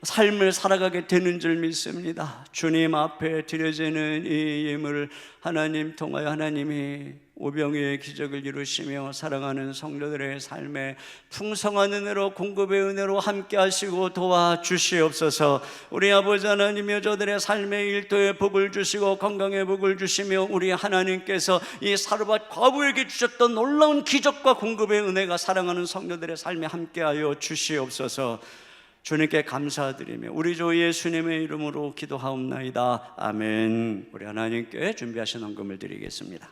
삶을 살아가게 되는 줄 믿습니다. 주님 앞에 드려지는 이 예물을 하나님 통하여 하나님이 오병이의 기적을 이루시며 사랑하는 성도들의 삶에 풍성한 은혜로 공급의 은혜로 함께 하시고 도와주시옵소서. 우리 아버지 하나님이여, 저들의 삶의 일터에 복을 주시고 건강에 복을 주시며 우리 하나님께서 이 사르밧 과부에게 주셨던 놀라운 기적과 공급의 은혜가 사랑하는 성도들의 삶에 함께하여 주시옵소서. 주님께 감사드리며 우리 주 예수님의 이름으로 기도하옵나이다. 아멘. 우리 하나님께 준비하신 헌금을 드리겠습니다.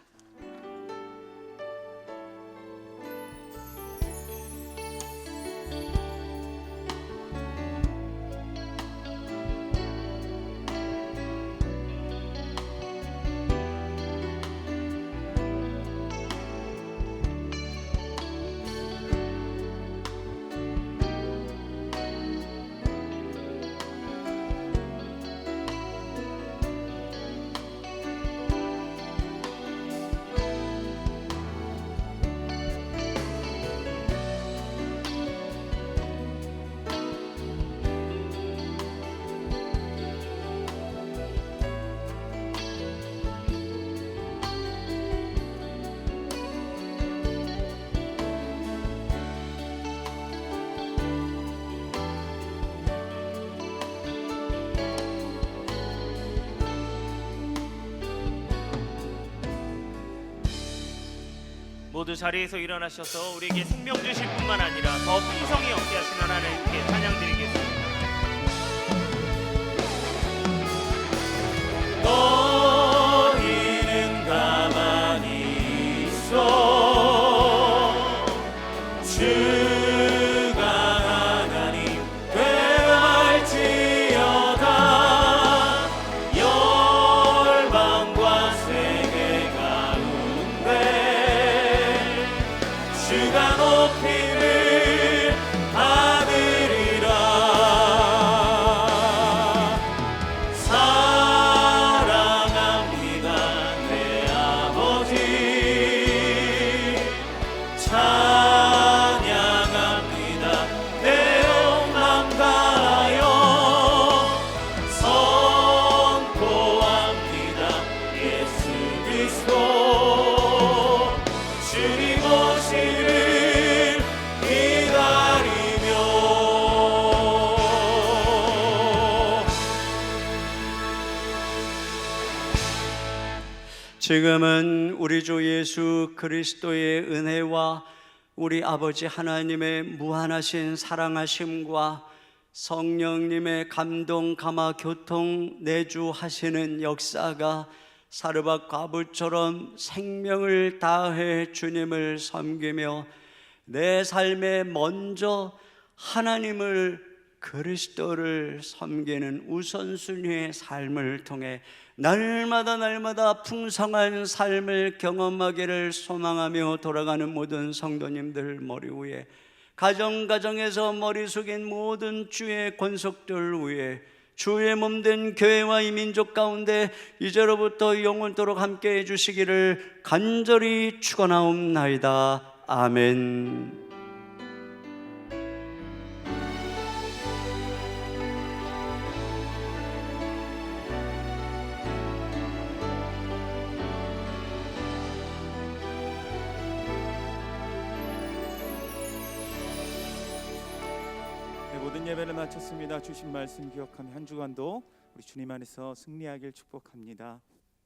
모두 자리에서 일어나셔서 우리에게 생명 주실 뿐만 아니라 더 풍성히 얻게 하시는 하나님께 찬양 드리겠습니다. 너희는 가만히 있어 주가 하나님 되갈지어다. 주가 높이를 받으리라. 사랑합니다 내 아버지, 찬양합니다 내 영광 다하여 선포합니다 예수 그리스도 주님 오시를 기다리며. 지금은 우리 주 예수 그리스도의 은혜와 우리 아버지 하나님의 무한하신 사랑하심과 성령님의 감동, 감화, 교통, 내주하시는 역사가 사르밧 과부처럼 생명을 다해 주님을 섬기며 내 삶에 먼저 하나님을, 그리스도를 섬기는 우선순위의 삶을 통해 날마다 풍성한 삶을 경험하기를 소망하며 돌아가는 모든 성도님들 머리 위에, 가정에서 머리 숙인 모든 주의 권속들 위에, 주의 몸된 교회와 이 민족 가운데 이제로부터 영원토록 함께 해주시기를 간절히 축원하옵나이다. 아멘. 네, 모든 예배를 마쳤습니다. 주신 말씀 기억하며 한 주간도 우리 주님 안에서 승리하길 축복합니다.